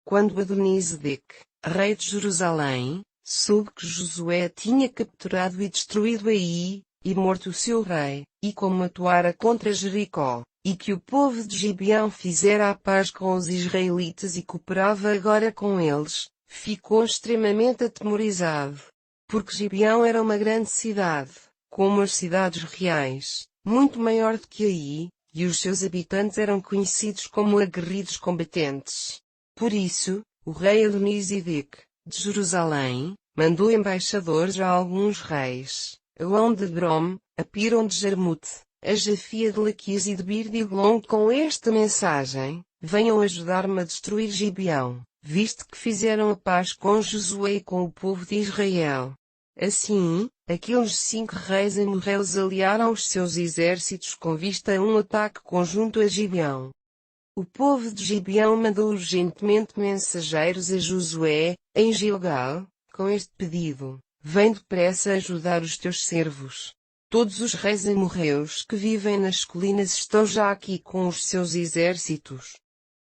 Quando Adonisedeque, rei de Jerusalém, soube que Josué tinha capturado e destruído Ai, e morto o seu rei, e como atuara contra Jericó, e que o povo de Gibeão fizera a paz com os israelitas e cooperava agora com eles, ficou extremamente atemorizado. Porque Gibeão era uma grande cidade, como as cidades reais, muito maior do que Ai, e os seus habitantes eram conhecidos como aguerridos combatentes. Por isso, o rei Adoni-Zedec, de Jerusalém, mandou embaixadores a alguns reis, a On de Brom, a Piron de Jarmute, a Jafia de Laquis e de Bir de Eglon com esta mensagem: venham ajudar-me a destruir Gibeão, visto que fizeram a paz com Josué e com o povo de Israel. Assim, aqueles 5 reis amorreus aliaram os seus exércitos com vista a um ataque conjunto a Gibeão. O povo de Gibeão mandou urgentemente mensageiros a Josué, em Gilgal, com este pedido: vem depressa ajudar os teus servos. Todos os reis amorreus que vivem nas colinas estão já aqui com os seus exércitos.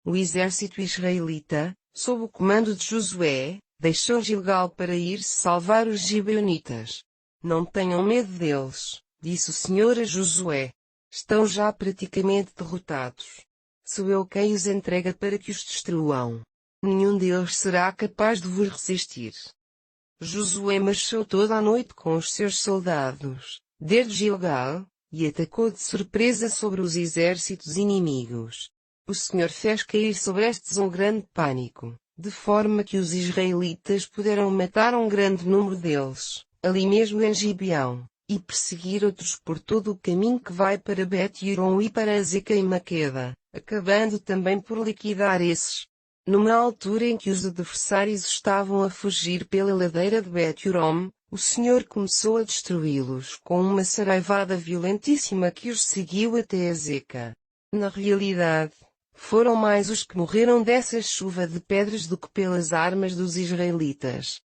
O exército israelita, sob o comando de Josué, deixou Gilgal para ir salvar os gibeonitas. Não tenham medo deles, disse o Senhor a Josué. Estão já praticamente derrotados. Sou eu quem os entrega para que os destruam. Nenhum deles será capaz de vos resistir. Josué marchou toda a noite com os seus soldados, desde Gilgal, e atacou de surpresa sobre os exércitos inimigos. O Senhor fez cair sobre estes um grande pânico, de forma que os israelitas puderam matar um grande número deles, ali mesmo em Gibeão, e perseguir outros por todo o caminho que vai para Bet-Horon e para Azeca e Maqueda, acabando também por liquidar esses. Numa altura em que os adversários estavam a fugir pela ladeira de Bet-Horon, o Senhor começou a destruí-los com uma saraivada violentíssima que os seguiu até Azeca. Na realidade, foram mais os que morreram dessa chuva de pedras do que pelas armas dos israelitas.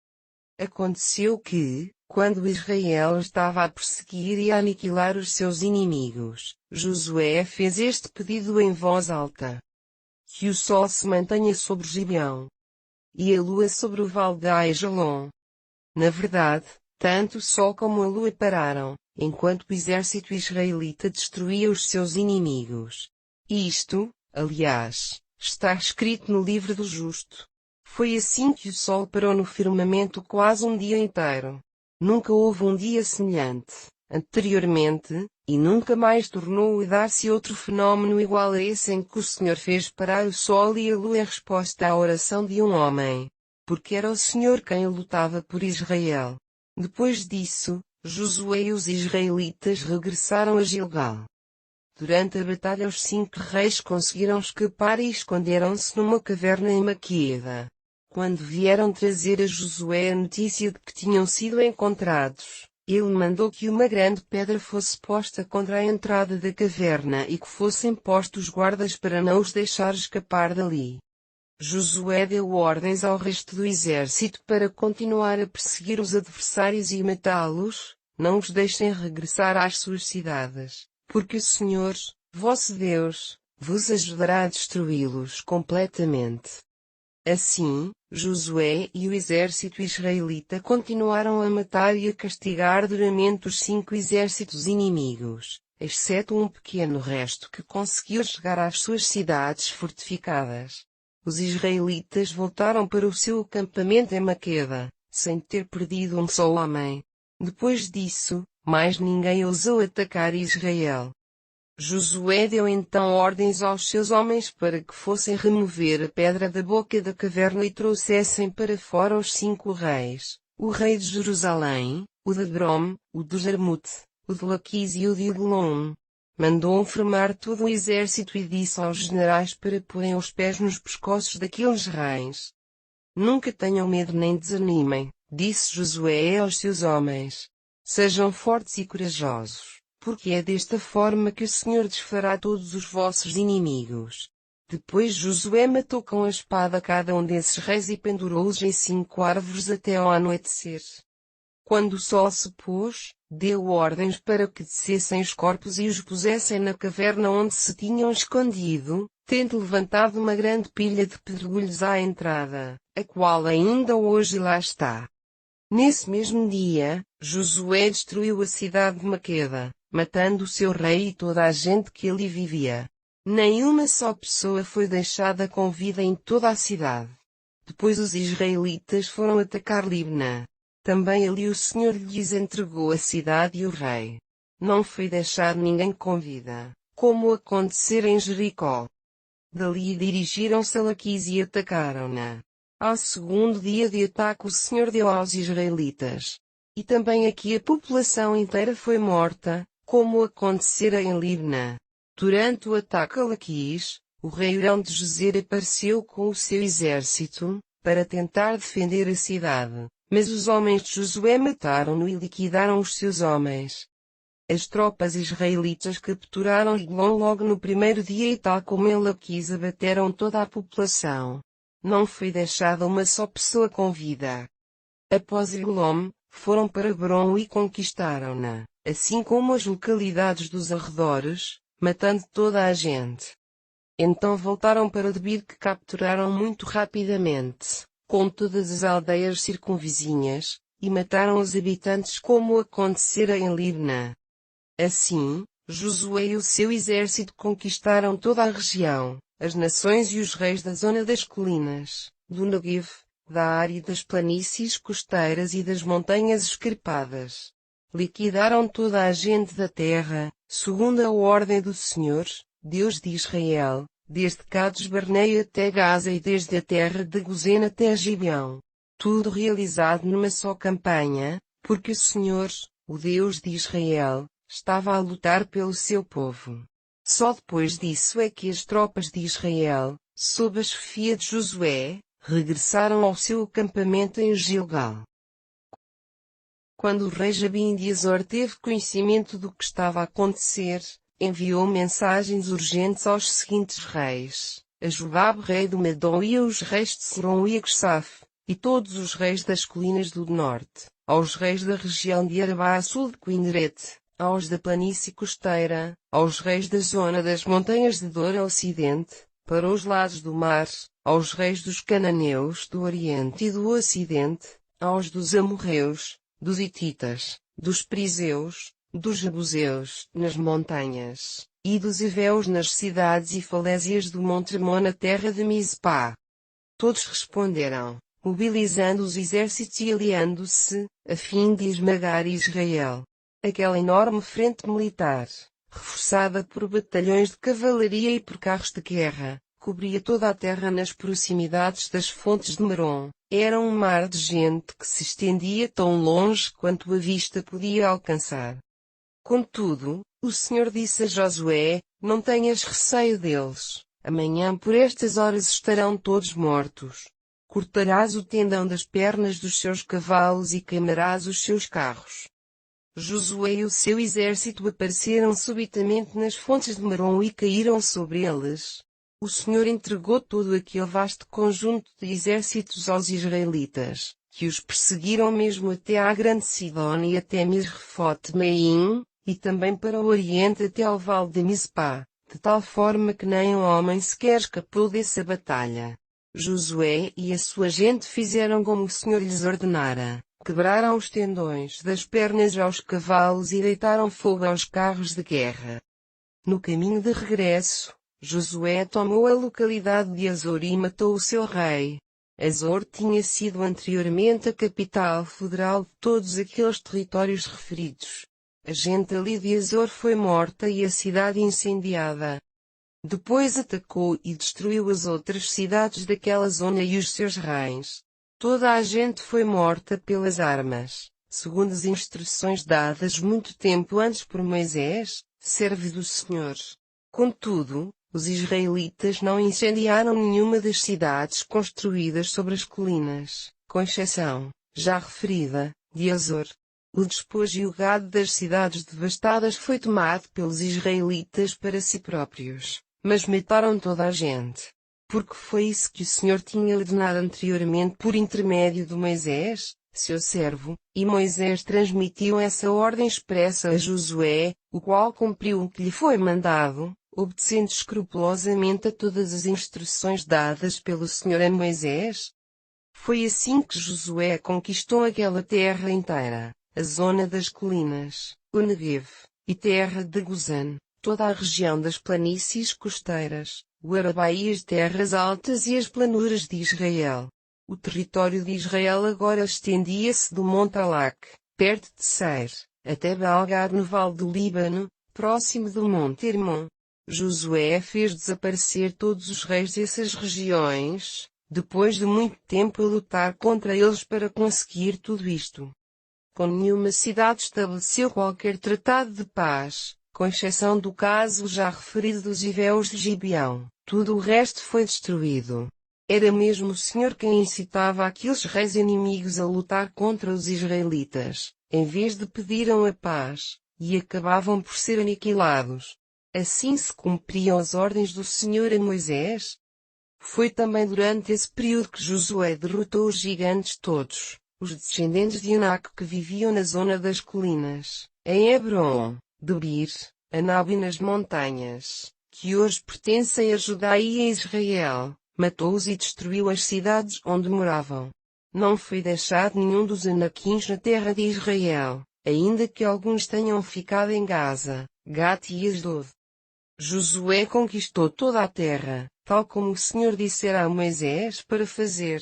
Aconteceu que, quando Israel estava a perseguir e a aniquilar os seus inimigos, Josué fez este pedido em voz alta: que o sol se mantenha sobre Gibeão, e a lua sobre o vale de Aijalon. Na verdade, tanto o sol como a lua pararam, enquanto o exército israelita destruía os seus inimigos. Isto, aliás, está escrito no livro do justo. Foi assim que o sol parou no firmamento quase um dia inteiro. Nunca houve um dia semelhante, anteriormente, e nunca mais tornou a dar-se outro fenômeno igual a esse em que o Senhor fez parar o sol e a lua em resposta à oração de um homem. Porque era o Senhor quem lutava por Israel. Depois disso, Josué e os israelitas regressaram a Gilgal. Durante a batalha os 5 reis conseguiram escapar e esconderam-se numa caverna em Maqueda. Quando vieram trazer a Josué a notícia de que tinham sido encontrados, ele mandou que uma grande pedra fosse posta contra a entrada da caverna e que fossem postos guardas para não os deixar escapar dali. Josué deu ordens ao resto do exército para continuar a perseguir os adversários e matá-los. Não os deixem regressar às suas cidades, porque o Senhor, vosso Deus, vos ajudará a destruí-los completamente. Assim, Josué e o exército israelita continuaram a matar e a castigar duramente os 5 exércitos inimigos, exceto um pequeno resto que conseguiu chegar às suas cidades fortificadas. Os israelitas voltaram para o seu acampamento em Maqueda, sem ter perdido um só homem. Depois disso, mais ninguém ousou atacar Israel. Josué deu então ordens aos seus homens para que fossem remover a pedra da boca da caverna e trouxessem para fora os 5 reis, o rei de Jerusalém, o de Brom, o de Jarmute, o de Laquis e o de Eglon. Mandou formar todo o exército e disse aos generais para porem os pés nos pescoços daqueles reis. Nunca tenham medo nem desanimem, disse Josué aos seus homens. Sejam fortes e corajosos, porque é desta forma que o Senhor desfará todos os vossos inimigos. Depois Josué matou com a espada cada um desses reis e pendurou-os em 5 árvores até ao anoitecer. Quando o sol se pôs, deu ordens para que descessem os corpos e os pusessem na caverna onde se tinham escondido, tendo levantado uma grande pilha de pedregulhos à entrada, a qual ainda hoje lá está. Nesse mesmo dia, Josué destruiu a cidade de Maqueda, matando o seu rei e toda a gente que ali vivia. Nenhuma só pessoa foi deixada com vida em toda a cidade. Depois os israelitas foram atacar Libna. Também ali o Senhor lhes entregou a cidade e o rei. Não foi deixado ninguém com vida, como acontecera em Jericó. Dali dirigiram-se a Laquis e atacaram-na. Ao segundo dia de ataque o Senhor deu aos israelitas. E também aqui a população inteira foi morta, como acontecera em Libna. Durante o ataque a Laquis, o rei Hurão de Gezer apareceu com o seu exército, para tentar defender a cidade. Mas os homens de Josué mataram-no e liquidaram os seus homens. As tropas israelitas capturaram Eglon logo no primeiro dia e tal como em Laquis abateram toda a população. Não foi deixada uma só pessoa com vida. Após Eglon, foram para Hebron e conquistaram-na, assim como as localidades dos arredores, matando toda a gente. Então voltaram para Debir que capturaram muito rapidamente, com todas as aldeias circunvizinhas, e mataram os habitantes como acontecera em Libna. Assim, Josué e o seu exército conquistaram toda a região, as nações e os reis da zona das colinas, do Negev, da área das planícies costeiras e das montanhas escarpadas. Liquidaram toda a gente da terra, segundo a ordem do Senhor, Deus de Israel, desde Cades Barneia até Gaza e desde a terra de Gozém até Gibeão. Tudo realizado numa só campanha, porque o Senhor, o Deus de Israel, estava a lutar pelo seu povo. Só depois disso é que as tropas de Israel, sob a chefia de Josué, regressaram ao seu acampamento em Gilgal. Quando o rei Jabim de Azor teve conhecimento do que estava a acontecer, enviou mensagens urgentes aos seguintes reis, a Jobab rei do Medom e aos reis de Serom e Agsaf, e todos os reis das colinas do norte, aos reis da região de Arabá a sul de Quinerete, aos da planície costeira, aos reis da zona das montanhas de Dor ao ocidente, para os lados do mar, aos reis dos cananeus do oriente e do ocidente, aos dos amorreus, dos hititas, dos perizeus, dos jebuseus nas montanhas, e dos heveus nas cidades e falésias do Monte Hermon na terra de Mizpá. Todos responderam, mobilizando os exércitos e aliando-se, a fim de esmagar Israel. Aquela enorme frente militar, reforçada por batalhões de cavalaria e por carros de guerra, cobria toda a terra nas proximidades das fontes de Merom. Era um mar de gente que se estendia tão longe quanto a vista podia alcançar. Contudo, o Senhor disse a Josué, não tenhas receio deles, amanhã por estas horas estarão todos mortos. Cortarás o tendão das pernas dos seus cavalos e queimarás os seus carros. Josué e o seu exército apareceram subitamente nas fontes de Merom e caíram sobre eles. O Senhor entregou todo aquele vasto conjunto de exércitos aos israelitas, que os perseguiram mesmo até à grande Sidom e até Misrefote-Maim, e também para o oriente até ao vale de Mizpá, de tal forma que nem um homem sequer escapou dessa batalha. Josué e a sua gente fizeram como o Senhor lhes ordenara. Quebraram os tendões das pernas aos cavalos e deitaram fogo aos carros de guerra. No caminho de regresso, Josué tomou a localidade de Azor e matou o seu rei. Azor tinha sido anteriormente a capital federal de todos aqueles territórios referidos. A gente ali de Azor foi morta e a cidade incendiada. Depois atacou e destruiu as outras cidades daquela zona e os seus reis. Toda a gente foi morta pelas armas, segundo as instruções dadas muito tempo antes por Moisés, servo do Senhor. Contudo, os israelitas não incendiaram nenhuma das cidades construídas sobre as colinas, com exceção, já referida, de Azor. O despojo e o gado das cidades devastadas foi tomado pelos israelitas para si próprios, mas mataram toda a gente. Porque foi isso que o Senhor tinha ordenado anteriormente por intermédio de Moisés, seu servo, e Moisés transmitiu essa ordem expressa a Josué, o qual cumpriu o que lhe foi mandado, obedecendo escrupulosamente a todas as instruções dadas pelo Senhor a Moisés. Foi assim que Josué conquistou aquela terra inteira, a zona das colinas, o Neguev, e terra de Gozã, toda a região das planícies costeiras, o Arabá e as terras altas e as planuras de Israel. O território de Israel agora estendia-se do Monte Alac, perto de Seir, até Baal-Gad no Vale do Líbano, próximo do Monte Hermon. Josué fez desaparecer todos os reis dessas regiões, depois de muito tempo a lutar contra eles para conseguir tudo isto. Com nenhuma cidade estabeleceu qualquer tratado de paz, com exceção do caso já referido dos Heveus de Gibeão. Tudo o resto foi destruído. Era mesmo o Senhor quem incitava aqueles reis inimigos a lutar contra os israelitas, em vez de pedirem a paz, e acabavam por ser aniquilados. Assim se cumpriam as ordens do Senhor a Moisés. Foi também durante esse período que Josué derrotou os gigantes todos, os descendentes de Anak que viviam na zona das colinas, em Hebron, Debir, Anab e nas montanhas, que hoje pertencem a Judá e a Israel, matou-os e destruiu as cidades onde moravam. Não foi deixado nenhum dos Anaquins na terra de Israel, ainda que alguns tenham ficado em Gaza, Gate e Asdod. Josué conquistou toda a terra, tal como o Senhor dissera a Moisés para fazer,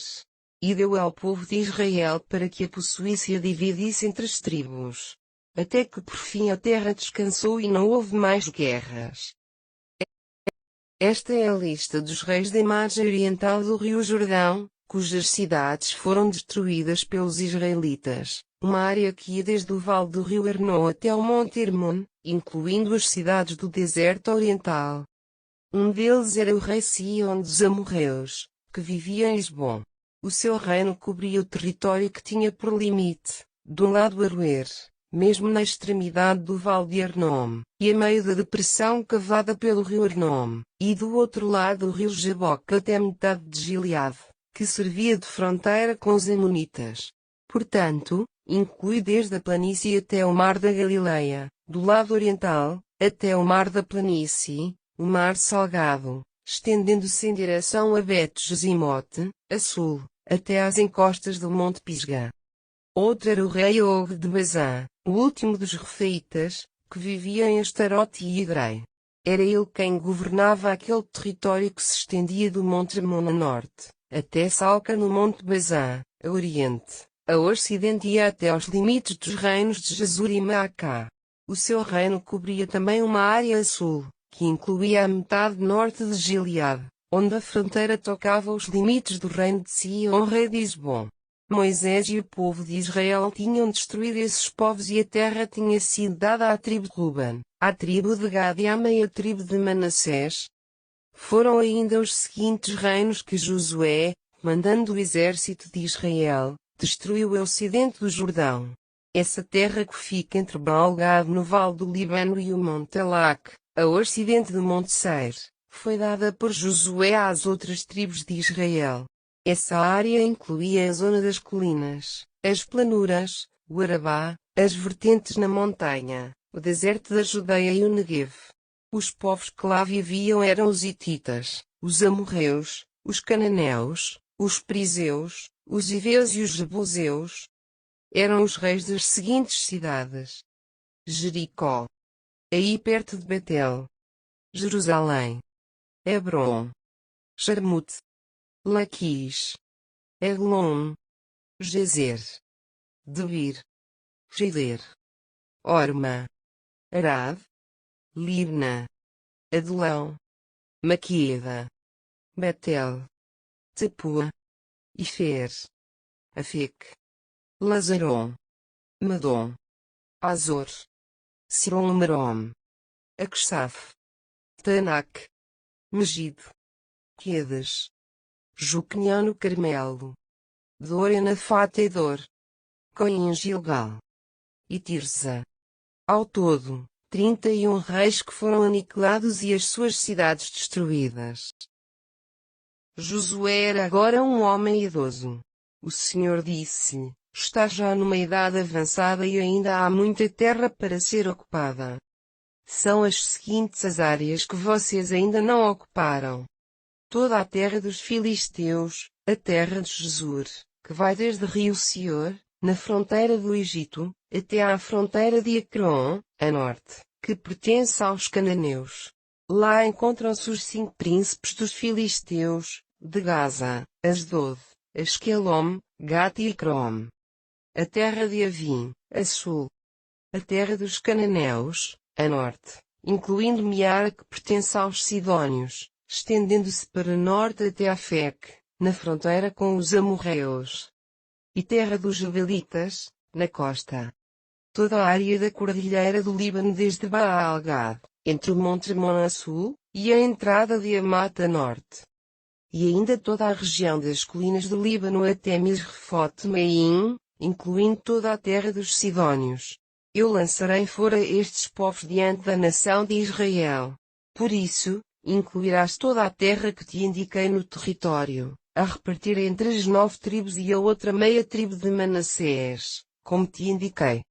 e deu ao povo de Israel para que a possuísse e a dividisse entre as tribos. Até que por fim a terra descansou e não houve mais guerras. Esta é a lista dos reis da margem oriental do Rio Jordão, cujas cidades foram destruídas pelos israelitas, uma área que ia desde o vale do rio Arnon até ao Monte Hermon, incluindo as cidades do deserto oriental. Um deles era o rei Sihon dos amorreus, que vivia em Hesbom. O seu reino cobria o território que tinha por limite, de um lado Aroer, mesmo na extremidade do vale de Arnom, e a meio da depressão cavada pelo rio Arnom, e do outro lado o rio Jaboque até metade de Gileade, que servia de fronteira com os amonitas. Portanto, inclui desde a planície até o mar da Galileia, do lado oriental, até o mar da planície, o mar salgado, estendendo-se em direção a Bet-Jesimote, a sul, até às encostas do Monte Pisgah. Outro era o rei Og de Bazã, o último dos Refaitas, que vivia em Astarote e Edrei. Era ele quem governava aquele território que se estendia do Monte Hermon a norte, até Salca no Monte Bazã, a oriente, a ocidente e até aos limites dos reinos de Jesur e Maacá. O seu reino cobria também uma área a sul, que incluía a metade norte de Gileade, onde a fronteira tocava os limites do reino de Sihon, rei de Hesbom. Moisés e o povo de Israel tinham destruído esses povos e a terra tinha sido dada à tribo de Ruben, à tribo de Gad e à meia tribo de Manassés. Foram ainda os seguintes reinos que Josué, mandando o exército de Israel, destruiu o ocidente do Jordão. Essa terra que fica entre Baal-Gad no vale do Líbano e o Monte Alac, a ocidente do Monte Seir, foi dada por Josué às outras tribos de Israel. Essa área incluía a zona das colinas, as planuras, o Arabá, as vertentes na montanha, o deserto da Judeia e o Neguev. Os povos que lá viviam eram os hititas, os amorreus, os cananeus, os perizeus, os heveus e os jebuseus. Eram os reis das seguintes cidades: Jericó, aí perto de Betel, Jerusalém, Hebron, Jarmute, Laquis, Eglon, Gezer, Debir, Geder, Orma, Arad, Libna, Adulão, Maqueda, Betel, Tapua, Ifer, Afec, Lazaron, Madom, Azor, Siron-Merom, Aksaf, Tanak, Megido, Quedas, Joqueniano Carmelo, Dor Anafate e Dor, Coim Gilgal e Tirza. Ao todo, 31 reis que foram aniquilados e as suas cidades destruídas. Josué era agora um homem idoso. O Senhor disse-lhe: está já numa idade avançada e ainda há muita terra para ser ocupada. São as seguintes as áreas que vocês ainda não ocuparam: toda a terra dos filisteus, a terra de Jesur, que vai desde rio Sior, na fronteira do Egito, até à fronteira de Ecrón, a norte, que pertence aos cananeus. Lá encontram-se os 5 príncipes dos filisteus, de Gaza, Asdod, Asquelom, Gate e Ecrom. A terra de Avim, a sul. A terra dos cananeus, a norte, incluindo Miara que pertence aos sidônios, estendendo-se para norte até Afeque, na fronteira com os amorreus. E terra dos jabelitas, na costa. Toda a área da cordilheira do Líbano desde Baal-Gad, entre o monte Hermon a sul, e a entrada de Amat a norte. E ainda toda a região das colinas do Líbano até Misrefot-Maim, incluindo toda a terra dos sidônios. Eu lançarei fora estes povos diante da nação de Israel. Por isso, incluirás toda a terra que te indiquei no território, a repartir entre as 9 tribos e a outra meia tribo de Manassés, como te indiquei.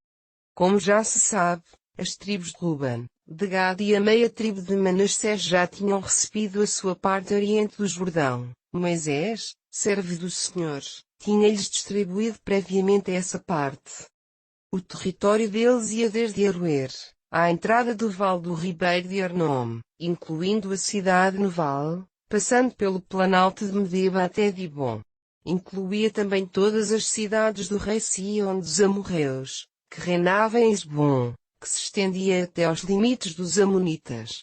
Como já se sabe, as tribos de Ruben, de Gad e a meia tribo de Manassés já tinham recebido a sua parte oriente do Jordão. Moisés, servo do Senhor, tinha-lhes distribuído previamente essa parte. O território deles ia desde Aroer, à entrada do vale do ribeiro de Arnom, incluindo a cidade no vale, passando pelo planalto de Medeba até Dibon. Incluía também todas as cidades do rei Sion dos amorreus, que reinava em Esbom, que se estendia até aos limites dos amonitas.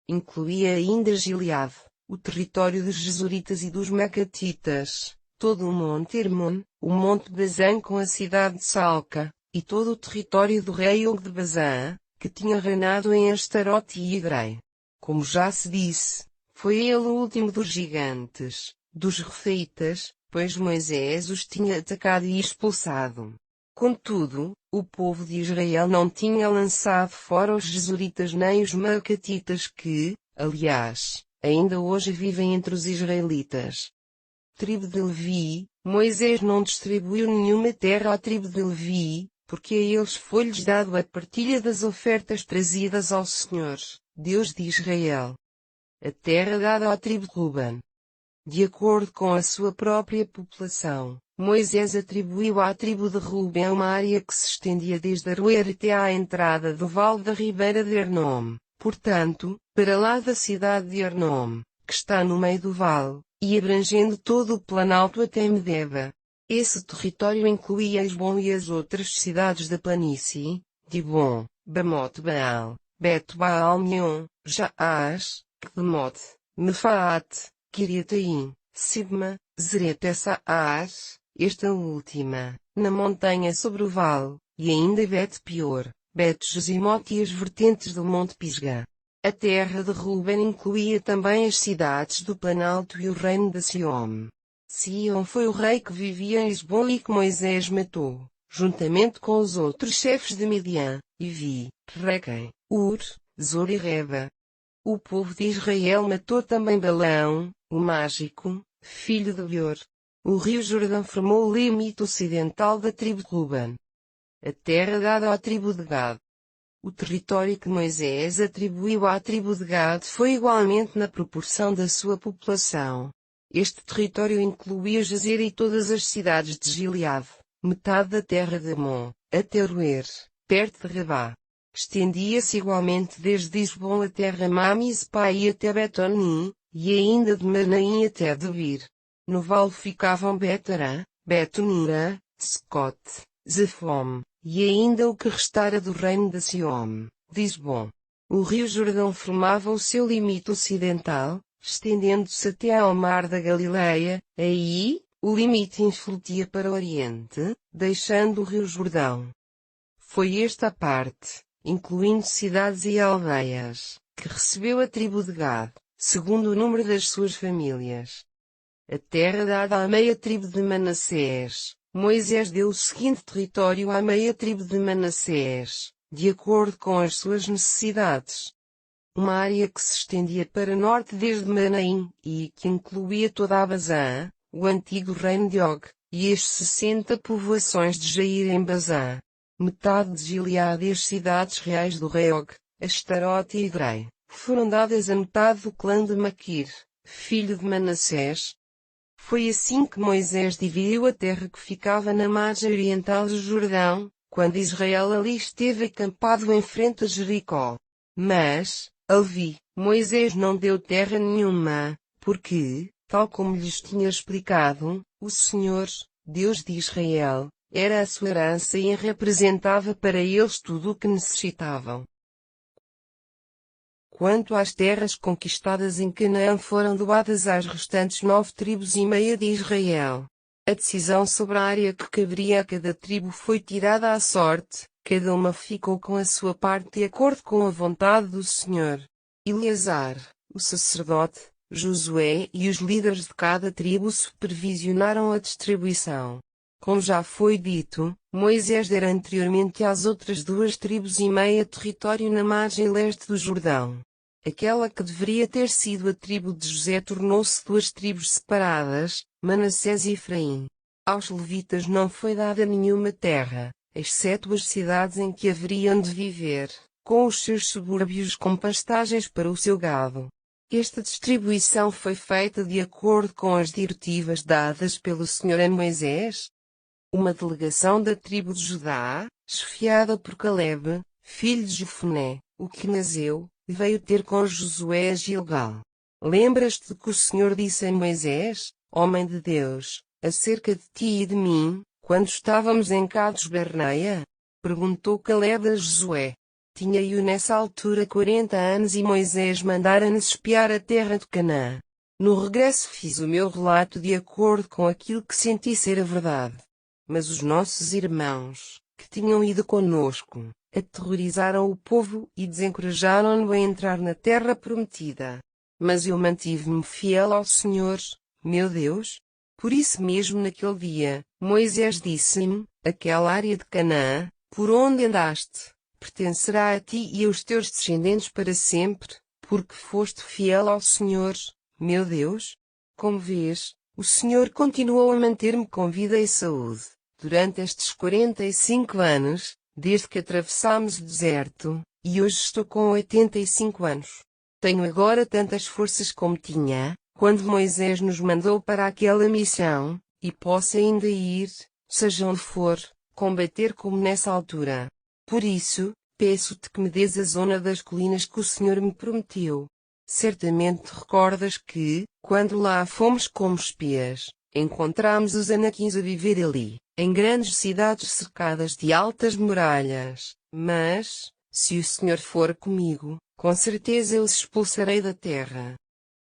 Incluía ainda Gileade, o território dos Jesuritas e dos Macatitas, todo o monte Hermon, o monte Bazã com a cidade de Salca, e todo o território do rei Og de Bazã, que tinha reinado em Astarote e Edrei. Como já se disse, foi ele o último dos gigantes, dos Refeitas, pois Moisés os tinha atacado e expulsado. Contudo, o povo de Israel não tinha lançado fora os Jesuritas nem os Macatitas que, aliás, ainda hoje vivem entre os israelitas. Tribo de Levi, Moisés não distribuiu nenhuma terra à tribo de Levi, porque a eles foi-lhes dado a partilha das ofertas trazidas ao Senhor, Deus de Israel. A terra dada à tribo de Ruben. De acordo com a sua própria população, Moisés atribuiu à tribo de Ruben uma área que se estendia desde Aroer até à entrada do vale da ribeira de Arnom, portanto, para lá da cidade de Arnom, que está no meio do vale, e abrangendo todo o planalto até Medeba. Esse território incluía Esbom e as outras cidades da planície, Dibon, Bamot Baal, Bet Baal-Meon, Jaás, Quedemot, Mefaat, Kiriataim, Sibma, Zerete-Saás, esta última, na montanha sobre o vale, e ainda Bet-Pior, Bet-Jezimote e as vertentes do monte Pisgah. A terra de Ruben incluía também as cidades do Planalto e o reino de Sion. Sion foi o rei que vivia em Esbom e que Moisés matou, juntamente com os outros chefes de Midian, Ivi, Requem, Ur, Zor e Reba. O povo de Israel matou também Balaão, o mágico, filho de Beor. O rio Jordão formou o limite ocidental da tribo de Ruben. A terra dada à tribo de Gad. O território que Moisés atribuiu à tribo de Gad foi igualmente na proporção da sua população. Este território incluía Jazer e todas as cidades de Gileade, metade da terra de Amon, até Aroer, perto de Rabá. Estendia-se igualmente desde Isbom até Ramá Mizpá e até Betonim, e ainda de Manaim até Debir. No vale ficavam Betarã, Betonira, Scott, Zefom, e ainda o que restara do reino de Sion, de Isbom. O rio Jordão formava o seu limite ocidental, estendendo-se até ao mar da Galileia. Aí, o limite influtia para o oriente, deixando o rio Jordão. Foi esta a parte, incluindo cidades e aldeias, que recebeu a tribo de Gad, segundo o número das suas famílias. A terra dada à meia tribo de Manassés. Moisés deu o seguinte território à meia tribo de Manassés, de acordo com as suas necessidades. Uma área que se estendia para norte desde Manaim, e que incluía toda a Bazã, o antigo reino de Og, e as 60 povoações de Jair em Bazã. Metade de Gileade e as cidades reais do rei Og, Astarote e Edrei, foram dadas a metade do clã de Maquir, filho de Manassés. Foi assim que Moisés dividiu a terra que ficava na margem oriental do Jordão, quando Israel ali esteve acampado em frente a Jericó. Mas, a Levi, Moisés não deu terra nenhuma, porque, tal como lhes tinha explicado, o Senhor, Deus de Israel, era a sua herança e representava para eles tudo o que necessitavam. Quanto às terras conquistadas em Canaã, foram doadas às restantes 9 tribos e meia de Israel. A decisão sobre a área que caberia a cada tribo foi tirada à sorte, cada uma ficou com a sua parte de acordo com a vontade do Senhor. Eleazar, o sacerdote, Josué e os líderes de cada tribo supervisionaram a distribuição. Como já foi dito, Moisés dera anteriormente às outras 2 tribos e meia território na margem leste do Jordão. Aquela que deveria ter sido a tribo de José tornou-se 2 tribos separadas, Manassés e Efraim. Aos levitas não foi dada nenhuma terra, exceto as cidades em que haveriam de viver, com os seus subúrbios com pastagens para o seu gado. Esta distribuição foi feita de acordo com as diretivas dadas pelo Senhor a Moisés. Uma delegação da tribo de Judá, chefiada por Calebe, filho de Jefoné, o quenazeu, veio ter com Josué a Gilgal. Lembras-te que o Senhor disse a Moisés, homem de Deus, acerca de ti e de mim, quando estávamos em Cades Barneia? Perguntou Calebe a Josué. Tinha eu nessa altura 40 anos e Moisés mandara-nos espiar a terra de Canaã. No regresso fiz o meu relato de acordo com aquilo que senti ser a verdade. Mas os nossos irmãos, que tinham ido conosco, aterrorizaram o povo e desencorajaram-no a entrar na terra prometida. Mas eu mantive-me fiel ao Senhor, meu Deus. Por isso mesmo naquele dia, Moisés disse-me, aquela área de Canaã, por onde andaste, pertencerá a ti e aos teus descendentes para sempre, porque foste fiel ao Senhor, meu Deus. Como vês, o Senhor continuou a manter-me com vida e saúde, durante estes 45 anos, desde que atravessámos o deserto, e hoje estou com 85 anos. Tenho agora tantas forças como tinha, quando Moisés nos mandou para aquela missão, e posso ainda ir, seja onde for, combater como nessa altura. Por isso, peço-te que me dês a zona das colinas que o Senhor me prometeu. Certamente recordas que, quando lá fomos como espias, encontramos os anaquins a viver ali, em grandes cidades cercadas de altas muralhas. Mas, se o Senhor for comigo, com certeza eu os expulsarei da terra.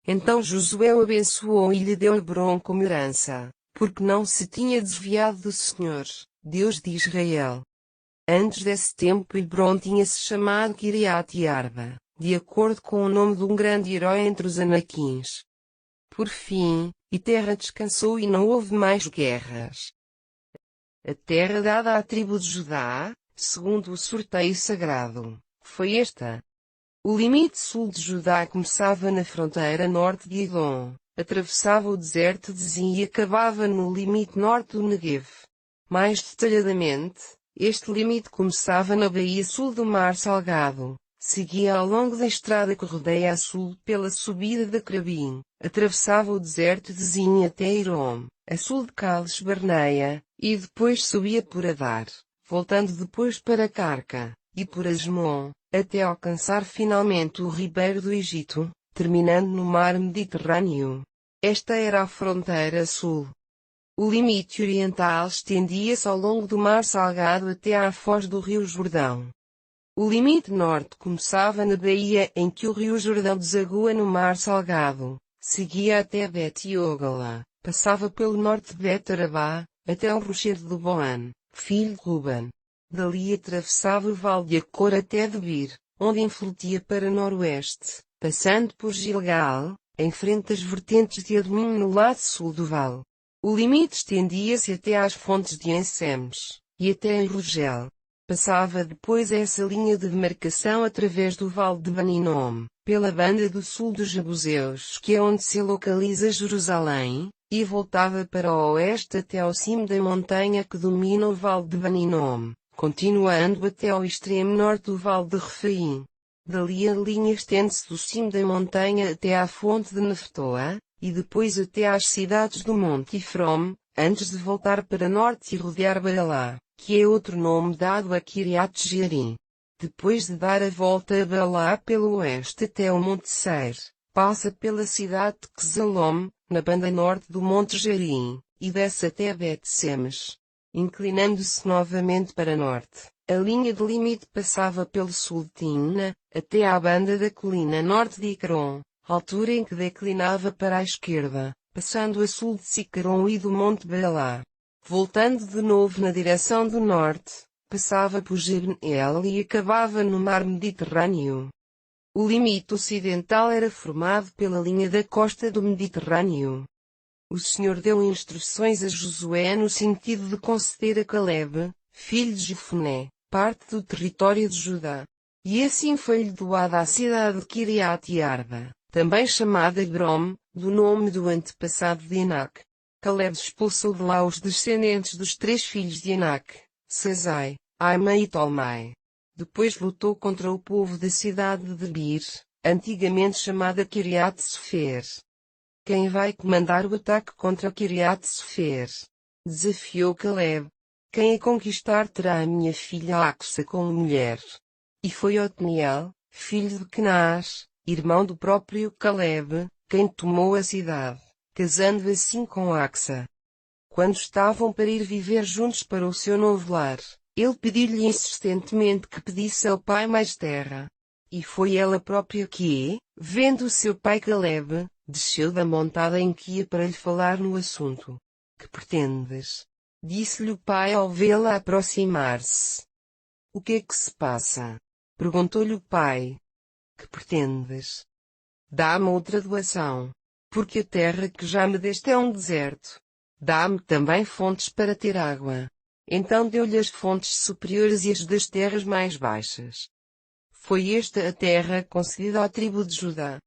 Então Josué o abençoou e lhe deu Hebrom como herança, porque não se tinha desviado do Senhor, Deus de Israel. Antes desse tempo Hebrom tinha-se chamado Quiriate-Arba, de acordo com o nome de um grande herói entre os anaquins. Por fim, a terra descansou e não houve mais guerras. A terra dada à tribo de Judá, segundo o sorteio sagrado, foi esta. O limite sul de Judá começava na fronteira norte de Edom, atravessava o deserto de Zin e acabava no limite norte do Negev. Mais detalhadamente, este limite começava na baía sul do Mar Salgado, seguia ao longo da estrada que rodeia a sul pela subida de Crabim, atravessava o deserto de Zin até Irom, a sul de Cades Barneia, e depois subia por Adar, voltando depois para Carca, e por Asmon, até alcançar finalmente o ribeiro do Egito, terminando no mar Mediterrâneo. Esta era a fronteira sul. O limite oriental estendia-se ao longo do Mar Salgado até à foz do Rio Jordão. O limite norte começava na baía em que o Rio Jordão desagua no Mar Salgado, seguia até Bet-Ogala, passava pelo norte de Bet-Arabá, até o rochedo do Boan, filho de Ruben. Dali atravessava o vale de Acor até Debir, onde influtia para noroeste, passando por Gilgal, em frente às vertentes de Adumim no lado sul do vale. O limite estendia-se até às fontes de Ensemes, e até em Rogel. Passava depois essa linha de demarcação através do vale de Baninom, pela banda do sul dos Jebuseus, que é onde se localiza Jerusalém, e voltava para o oeste até ao cimo da montanha que domina o vale de Baninom, continuando até ao extremo norte do vale de Refaim. Dali a linha estende-se do cimo da montanha até à fonte de Neftoa, e depois até às cidades do Monte Efrom, antes de voltar para norte e rodear Baalá, que é outro nome dado a Kiriat Jearim. Depois de dar a volta a Baalá pelo oeste até o Monte Seir, passa pela cidade de Quesalom, na banda norte do Monte Jearim, e desce até Bet-Semes. Inclinando-se novamente para norte, a linha de limite passava pelo sul de Timna, até à banda da colina norte de Icron, altura em que declinava para a esquerda, passando a sul de Sicaron e do Monte Baalá. Voltando de novo na direção do norte, passava por Jebneel e acabava no mar Mediterrâneo. O limite ocidental era formado pela linha da costa do Mediterrâneo. O Senhor deu instruções a Josué no sentido de conceder a Caleb, filho de Jefoné, parte do território de Judá. E assim foi-lhe doada a cidade de Kiriat Arba, também chamada Hebrom, do nome do antepassado de Enac. Caleb expulsou de lá os descendentes dos 3 filhos de Enac, Sazai, Aima e Tolmai. Depois lutou contra o povo da cidade de Debir, antigamente chamada Kiriat Sefer. Quem vai comandar o ataque contra Kiriat Sefer? Desafiou Caleb. Quem a conquistar terá a minha filha Axa como mulher. E foi Otniel, filho de Kenaz, irmão do próprio Caleb, quem tomou a cidade, casando assim com Axa. Quando estavam para ir viver juntos para o seu novo lar, ele pediu-lhe insistentemente que pedisse ao pai mais terra. E foi ela própria que, vendo o seu pai Caleb, desceu da montada em que ia para lhe falar no assunto. Que pretendes? Disse-lhe o pai ao vê-la aproximar-se. O que é que se passa? Perguntou-lhe o pai. Que pretendes? Dá-me outra doação. Porque a terra que já me deste é um deserto. Dá-me também fontes para ter água. Então deu-lhe as fontes superiores e as das terras mais baixas. Foi esta a terra concedida à tribo de Judá.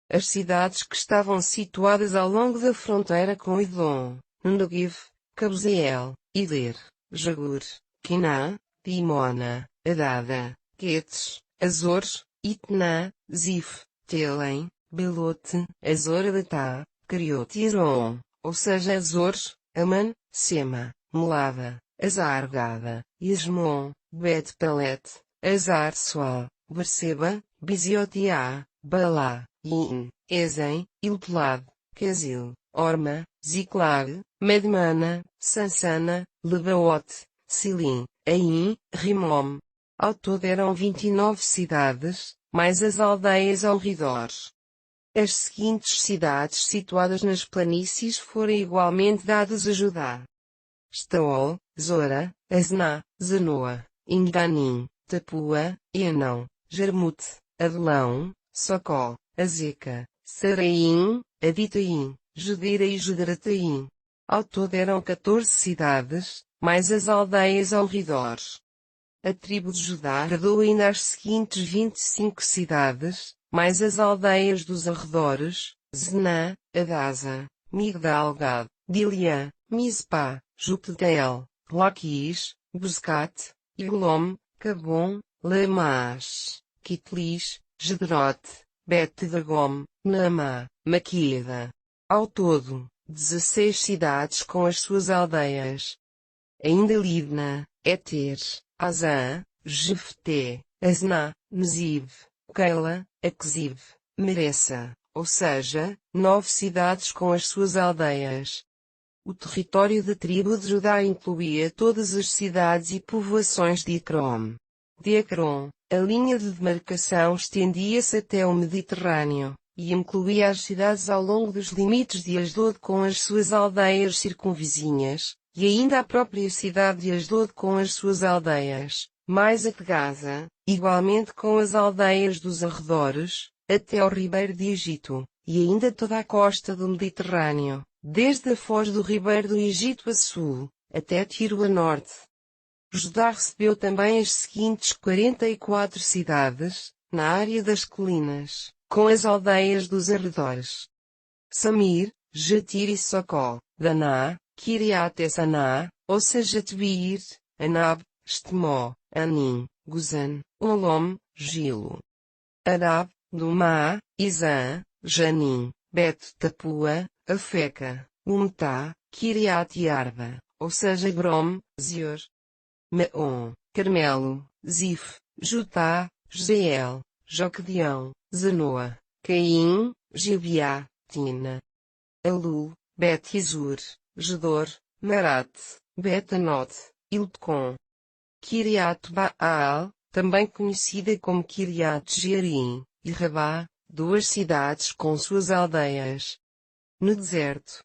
As cidades que estavam situadas ao longo da fronteira com Edom, Negev, Cabzeel, Iler, Jagur, Quiná, Dimona, Adada, Quetes, Azores, Itná, Zif, Telém, Belote, Azoradetá, Cariote e Heron, ou seja Azores, Aman, Sema, Molada, Azargada, Esmon, Bet-Pelet, Azar-Sual, Berseba, Biziotiá, Balá, In, Ezen, Ilpelad, Casil, Orma, Ziclag, Madmana, Sansana, Lebaote, Silim, Aim, Rimom. Ao todo eram 29 cidades, mais as aldeias ao redor. As seguintes cidades situadas nas planícies foram igualmente dadas a Judá: Estaol, Zora, Asná, Zanoa, Enganim, Tapua, Enão, Jarmute, Adulão, Socó, Azeca, Saraim, Aditaim, Gedeira e Gedarataim. Ao todo eram 14 cidades, mais as aldeias ao redor. A tribo de Judá herdou ainda as seguintes 25 cidades, mais as aldeias dos arredores: Zená, Adasa, Migdal-Gad, Dileã, Mizpá, Jocteel, Laquis, Boscat, Iglom, Cabom, Lamash, Kitlis, Gederote, Bet-Dagom, Naamá, Maqueda. Ao todo, 16 cidades com as suas aldeias. Ainda Libna, Eter, Azã, Jefté, Asná, Nezib, Keila, Aquzib, Meressa, ou seja, 9 cidades com as suas aldeias. O território da tribo de Judá incluía todas as cidades e povoações de Ecrom. De Ecrom, a linha de demarcação estendia-se até o Mediterrâneo, e incluía as cidades ao longo dos limites de Asdod com as suas aldeias circunvizinhas, e ainda a própria cidade de Asdod com as suas aldeias, mais a de Gaza, igualmente com as aldeias dos arredores, até ao ribeiro de Egito, e ainda toda a costa do Mediterrâneo, desde a foz do ribeiro do Egito a sul, até Tiro a norte. Judá recebeu também as seguintes 44 cidades, na área das colinas, com as aldeias dos arredores: Samir, Jatir e Socó, Daná, Kiriat-Esaná, ou seja Tebir, Anab, Estemó, Anim, Gozan, Olom, Gilo, Arab, Dumá, Izã, Janim, Bet-Tapua, Afeca, Umtá, Kiriat Arba, ou seja Hebrom, Zior, Maom, Carmelo, Zif, Jutá, Jezeel, Joquedeão, Zanoa, Caim, Gibeá, Tina, Alu, Bet-Izur, Gedor, Marat, Bet-Anot, Iltcon, Kiriat Baal, também conhecida como Kiriat Jearim, e Rabá, 2 cidades com suas aldeias. No deserto,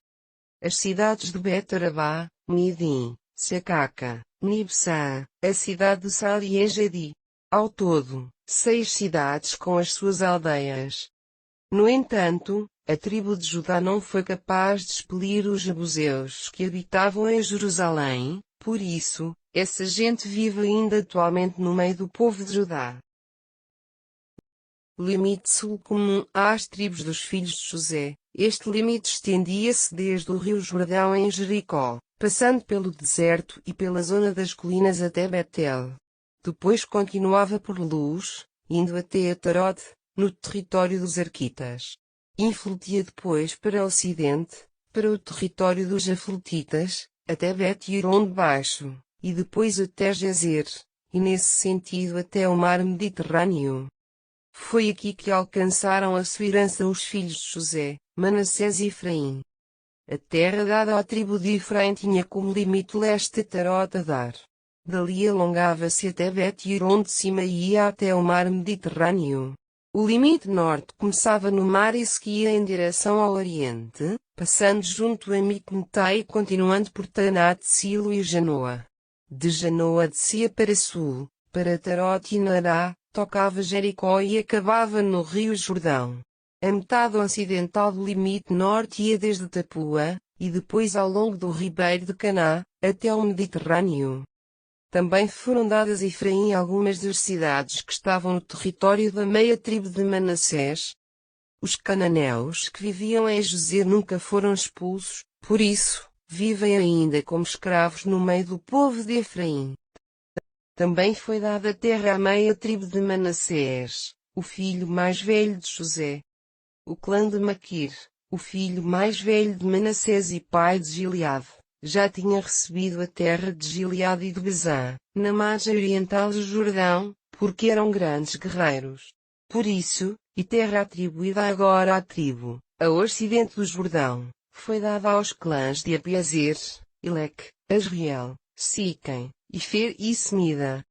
as cidades de Bet-Arabá, Nidim, Secaca, Nibsá, a cidade de Sal e Engedi. Ao todo, 6 cidades com as suas aldeias. No entanto, a tribo de Judá não foi capaz de expelir os jebuseus que habitavam em Jerusalém, por isso, essa gente vive ainda atualmente no meio do povo de Judá. Limite sul comum às tribos dos filhos de José. Este limite estendia-se desde o rio Jordão em Jericó, passando pelo deserto e pela zona das colinas até Betel. Depois continuava por Luz, indo até Atarot, no território dos Arquitas. Influtia depois para o ocidente, para o território dos Afletitas, até Bet-Horon de Baixo, e depois até Gezer, e nesse sentido até o mar Mediterrâneo. Foi aqui que alcançaram a sua herança os filhos de José, Manassés e Efraim. A terra dada à tribo de Efraim tinha como limite leste Atarot Adar. Dali alongava-se até Bet-Horon de cima e ia até o mar Mediterrâneo. O limite norte começava no mar e seguia em direção ao oriente, passando junto a Micmetá e continuando por Tanat Silo e Janoa. De Janoa descia para sul, para Tarot e Nará, tocava Jericó e acabava no rio Jordão. A metade ocidental do limite norte ia desde Tapua, e depois ao longo do ribeiro de Caná, até ao Mediterrâneo. Também foram dadas a Efraim algumas das cidades que estavam no território da meia tribo de Manassés. Os cananeus que viviam em Gezer nunca foram expulsos, por isso, vivem ainda como escravos no meio do povo de Efraim. Também foi dada a terra à meia tribo de Manassés, o filho mais velho de José. O clã de Maquir, o filho mais velho de Manassés e pai de Gileade, já tinha recebido a terra de Gileade e de Bezã, na margem oriental do Jordão, porque eram grandes guerreiros. Por isso, e terra atribuída agora à tribo, a ocidente do Jordão, foi dada aos clãs de Abiezer, Eleque, Asriel, Siquém, Ifer e Semida.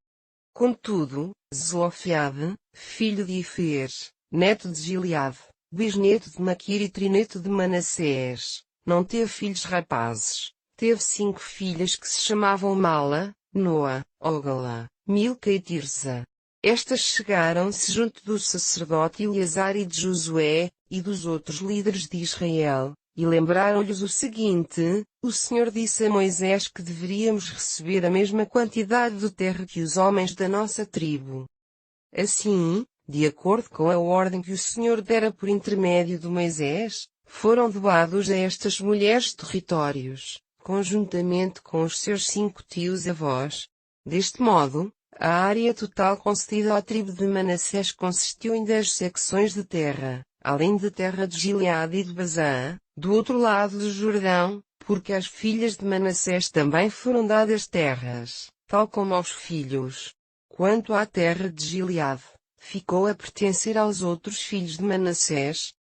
Contudo, Zelofeade, filho de Ifer, neto de Gileade, bisneto de Maquir e trineto de Manassés, não teve filhos rapazes. Teve 5 filhas que se chamavam Mala, Noa, Ogala, Milca e Tirza. Estas chegaram-se junto do sacerdote Eleazar e de Josué, e dos outros líderes de Israel, e lembraram-lhes o seguinte: o Senhor disse a Moisés que deveríamos receber a mesma quantidade de terra que os homens da nossa tribo. Assim, de acordo com a ordem que o Senhor dera por intermédio de Moisés, foram doados a estas mulheres territórios, conjuntamente com os seus 5 tios-avós. Deste modo, a área total concedida à tribo de Manassés consistiu em 10 secções de terra, além da terra de Gileade e de Bazã, do outro lado do Jordão, porque às filhas de Manassés também foram dadas terras, tal como aos filhos. Quanto à terra de Gileade, ficou a pertencer aos outros filhos de Manassés.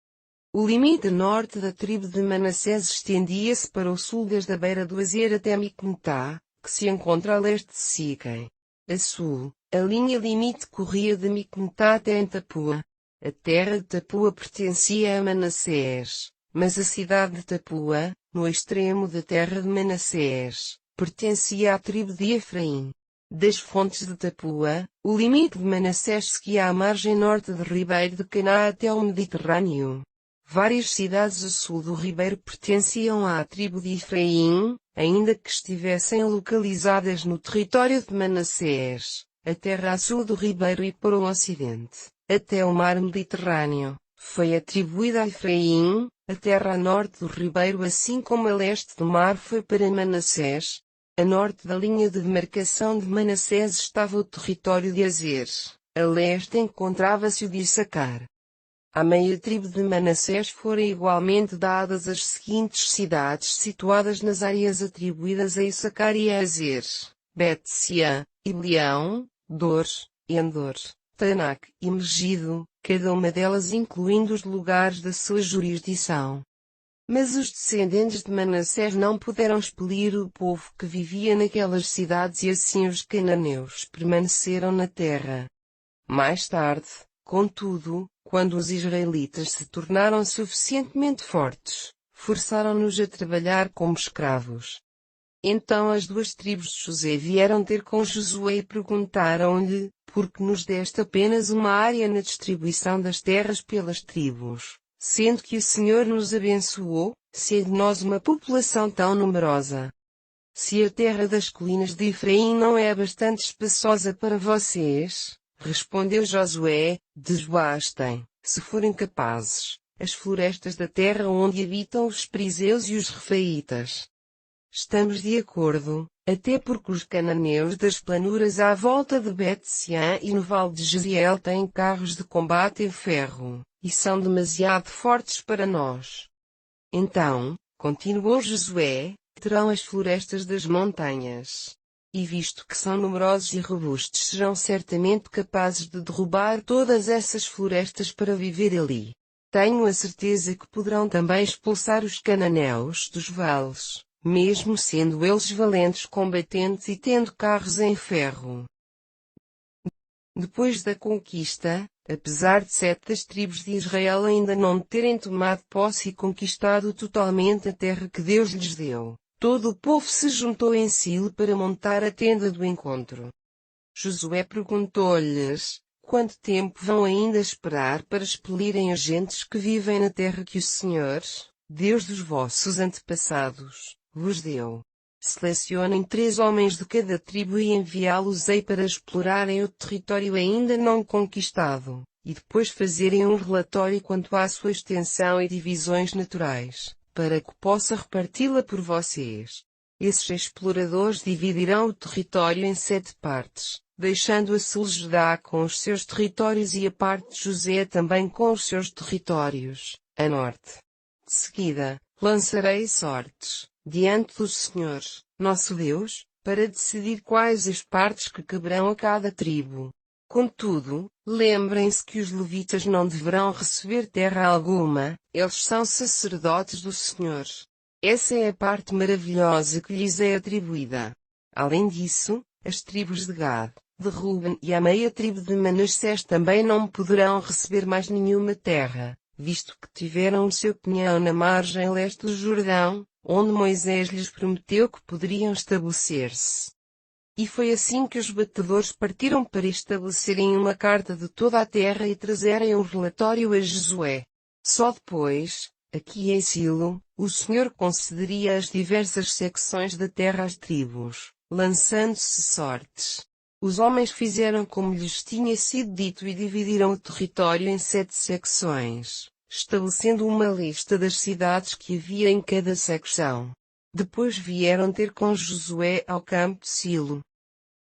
O limite norte da tribo de Manassés estendia-se para o sul desde a beira do Azer até Micmetá, que se encontra a leste de Siquém. A sul, a linha limite corria de Micmetá até em Tapua. A terra de Tapua pertencia a Manassés, mas a cidade de Tapua, no extremo da terra de Manassés, pertencia à tribo de Efraim. Das fontes de Tapua, o limite de Manassés seguia a margem norte do ribeiro de Caná até ao Mediterrâneo. Várias cidades a sul do ribeiro pertenciam à tribo de Efraim, ainda que estivessem localizadas no território de Manassés. A terra a sul do ribeiro e para o ocidente, até o mar Mediterrâneo, foi atribuída a Efraim. A terra a norte do ribeiro assim como a leste do mar foi para Manassés. A norte da linha de demarcação de Manassés estava o território de Azer. A leste encontrava-se o de Issacar. À meia tribo de Manassés foram igualmente dadas as seguintes cidades situadas nas áreas atribuídas a Issacar e a Azer: Bet-Sean, Ibleão, Dor, Endor, Tanak e Megido, cada uma delas incluindo os lugares da sua jurisdição. Mas os descendentes de Manassés não puderam expelir o povo que vivia naquelas cidades e assim os cananeus permaneceram na terra. Mais tarde, contudo, quando os israelitas se tornaram suficientemente fortes, forçaram-nos a trabalhar como escravos. Então as duas tribos de José vieram ter com Josué e perguntaram-lhe: por que nos deste apenas uma área na distribuição das terras pelas tribos, sendo que o Senhor nos abençoou, sendo nós uma população tão numerosa? Se a terra das colinas de Efraim não é bastante espaçosa para vocês, respondeu Josué, desbastem, se forem capazes, as florestas da terra onde habitam os perizeus e os refaítas. Estamos de acordo, até porque os cananeus das planuras à volta de Bet-Sean e no vale de Jezreel têm carros de combate em ferro, e são demasiado fortes para nós. Então, continuou Josué, terão as florestas das montanhas. E visto que são numerosos e robustos, serão certamente capazes de derrubar todas essas florestas para viver ali. Tenho a certeza que poderão também expulsar os cananeus dos vales, mesmo sendo eles valentes combatentes e tendo carros em ferro. Depois da conquista, apesar de 7 das tribos de Israel ainda não terem tomado posse e conquistado totalmente a terra que Deus lhes deu, todo o povo se juntou em Silo para montar a tenda do encontro. Josué perguntou-lhes: quanto tempo vão ainda esperar para expelirem as gentes que vivem na terra que o Senhor, Deus dos vossos antepassados, vos deu? Selecionem 3 homens de cada tribo e enviá-los-ei para explorarem o território ainda não conquistado, e depois fazerem um relatório quanto à sua extensão e divisões naturais, para que possa reparti-la por vocês. Esses exploradores dividirão o território em 7 partes, deixando a sul Judá com os seus territórios e a parte de José também com os seus territórios, a norte. De seguida, lançarei sortes diante do Senhor, nosso Deus, para decidir quais as partes que caberão a cada tribo. Contudo, lembrem-se que os levitas não deverão receber terra alguma, eles são sacerdotes do Senhor. Essa é a parte maravilhosa que lhes é atribuída. Além disso, as tribos de Gad, de Ruben e a meia tribo de Manassés também não poderão receber mais nenhuma terra, visto que tiveram o seu pinhão na margem leste do Jordão, onde Moisés lhes prometeu que poderiam estabelecer-se. E foi assim que os batedores partiram para estabelecerem uma carta de toda a terra e trazerem um relatório a Josué. Só depois, aqui em Silo, o Senhor concederia as diversas secções da terra às tribos, lançando-se sortes. Os homens fizeram como lhes tinha sido dito e dividiram o território em 7 secções, estabelecendo uma lista das cidades que havia em cada secção. Depois vieram ter com Josué ao campo de Silo.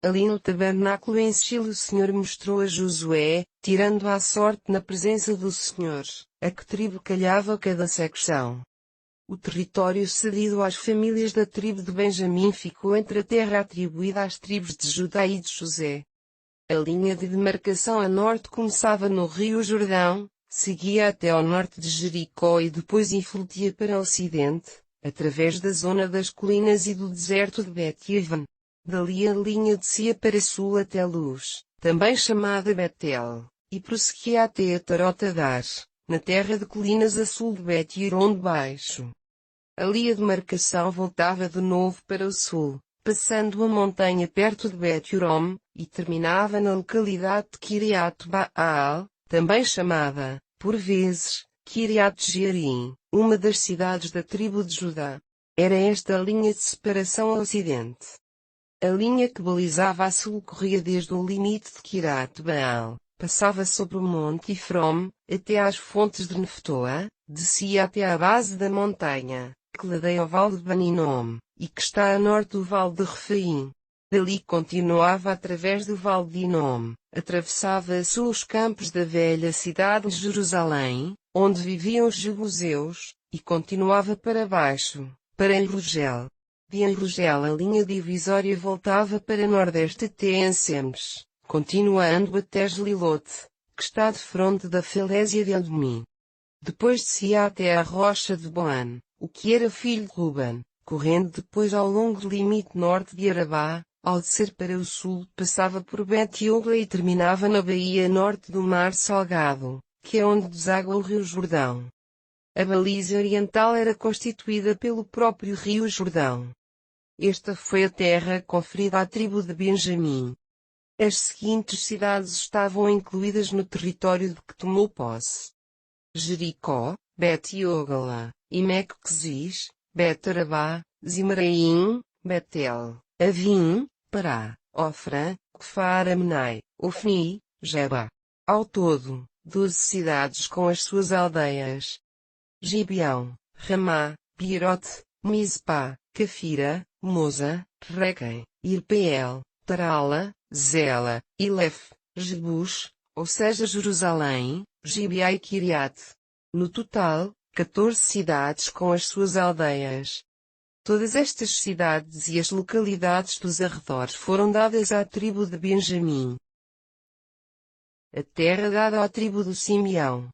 Ali no tabernáculo em Silo o Senhor mostrou a Josué, tirando à sorte na presença do Senhor, a que tribo calhava cada secção. O território cedido às famílias da tribo de Benjamim ficou entre a terra atribuída às tribos de Judá e de José. A linha de demarcação a norte começava no rio Jordão, seguia até ao norte de Jericó e depois influía para o ocidente, através da zona das colinas e do deserto de Bet-Aven. Dali a linha descia para sul até Luz, também chamada Betel, e prosseguia até Atarot-Adar, na terra de colinas a sul de Bet-Horon de Baixo. Ali a demarcação voltava de novo para o sul, passando a montanha perto de Bet-Horon, e terminava na localidade de Kiriat-Baal, também chamada, por vezes, Kiriat-Jearim, uma das cidades da tribo de Judá. Era esta a linha de separação ao ocidente. A linha que balizava a sul corria desde o limite de Kiriat-Baal, passava sobre o monte Efrom, até às fontes de Neftoa, descia até à base da montanha, que ladeia o vale de Baninom, e que está a norte do vale de Refaim. Dali continuava através do Vale de Inom, atravessava a sul os campos da velha cidade de Jerusalém, onde viviam os jebuseus, e continuava para baixo, para Enrogel. De Enrogel a linha divisória voltava para nordeste até Ensemes, continuando até Gelilote, que está de fronte da falésia de Adumim. Depois descia até a rocha de Boan, o que era filho de Ruben, correndo depois ao longo do limite norte de Arabá. Ao descer para o sul, passava por Bet-Ogla e terminava na baía norte do Mar Salgado, que é onde deságua o rio Jordão. A baliza oriental era constituída pelo próprio rio Jordão. Esta foi a terra conferida à tribo de Benjamim. As seguintes cidades estavam incluídas no território de que tomou posse: Jericó, Bet-Ogla, Imeque-Quezis, Bet-Arabá, Zimraim, Betel, Avim, Pará, Ofra, Kfar-Amenai, Ofni, Geba. Ao todo, 12 cidades com as suas aldeias: Gibeão, Ramá, Pirote, Mizpá, Cafira, Moza, Requem, Irpeel, Tarala, Zela, Ilef, Jebus, ou seja Jerusalém, Gibeá e Kiriate. No total, 14 cidades com as suas aldeias. Todas estas cidades e as localidades dos arredores foram dadas à tribo de Benjamim. A terra dada à tribo de Simeão.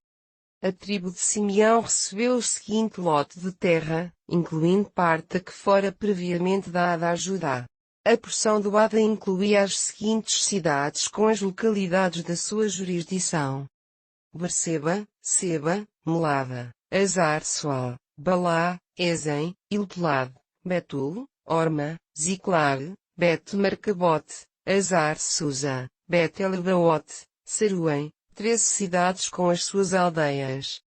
A tribo de Simeão recebeu o seguinte lote de terra, incluindo parte que fora previamente dada a Judá. A porção doada incluía as seguintes cidades com as localidades da sua jurisdição: Berseba, Seba, Melada, Azar-Sual, Balá, Ezem, Ilpelad, Betul, Orma, Ziclag, Bet-Marcabote, Azar-Susa, Bet-Elebaote, Saruém, 13 cidades com as suas aldeias.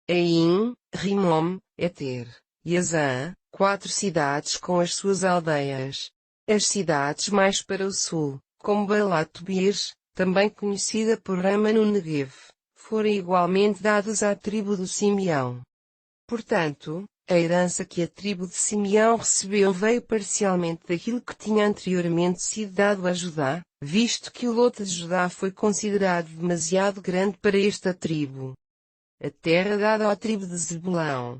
Aim, Rimom, Eter, e Azã, 4 cidades com as suas aldeias. As cidades mais para o sul, como Balat-Bir, também conhecida por Rama no Negev, foram igualmente dadas à tribo do Simeão. Portanto, a herança que a tribo de Simeão recebeu veio parcialmente daquilo que tinha anteriormente sido dado a Judá, visto que o lote de Judá foi considerado demasiado grande para esta tribo. A terra dada à tribo de Zebulão.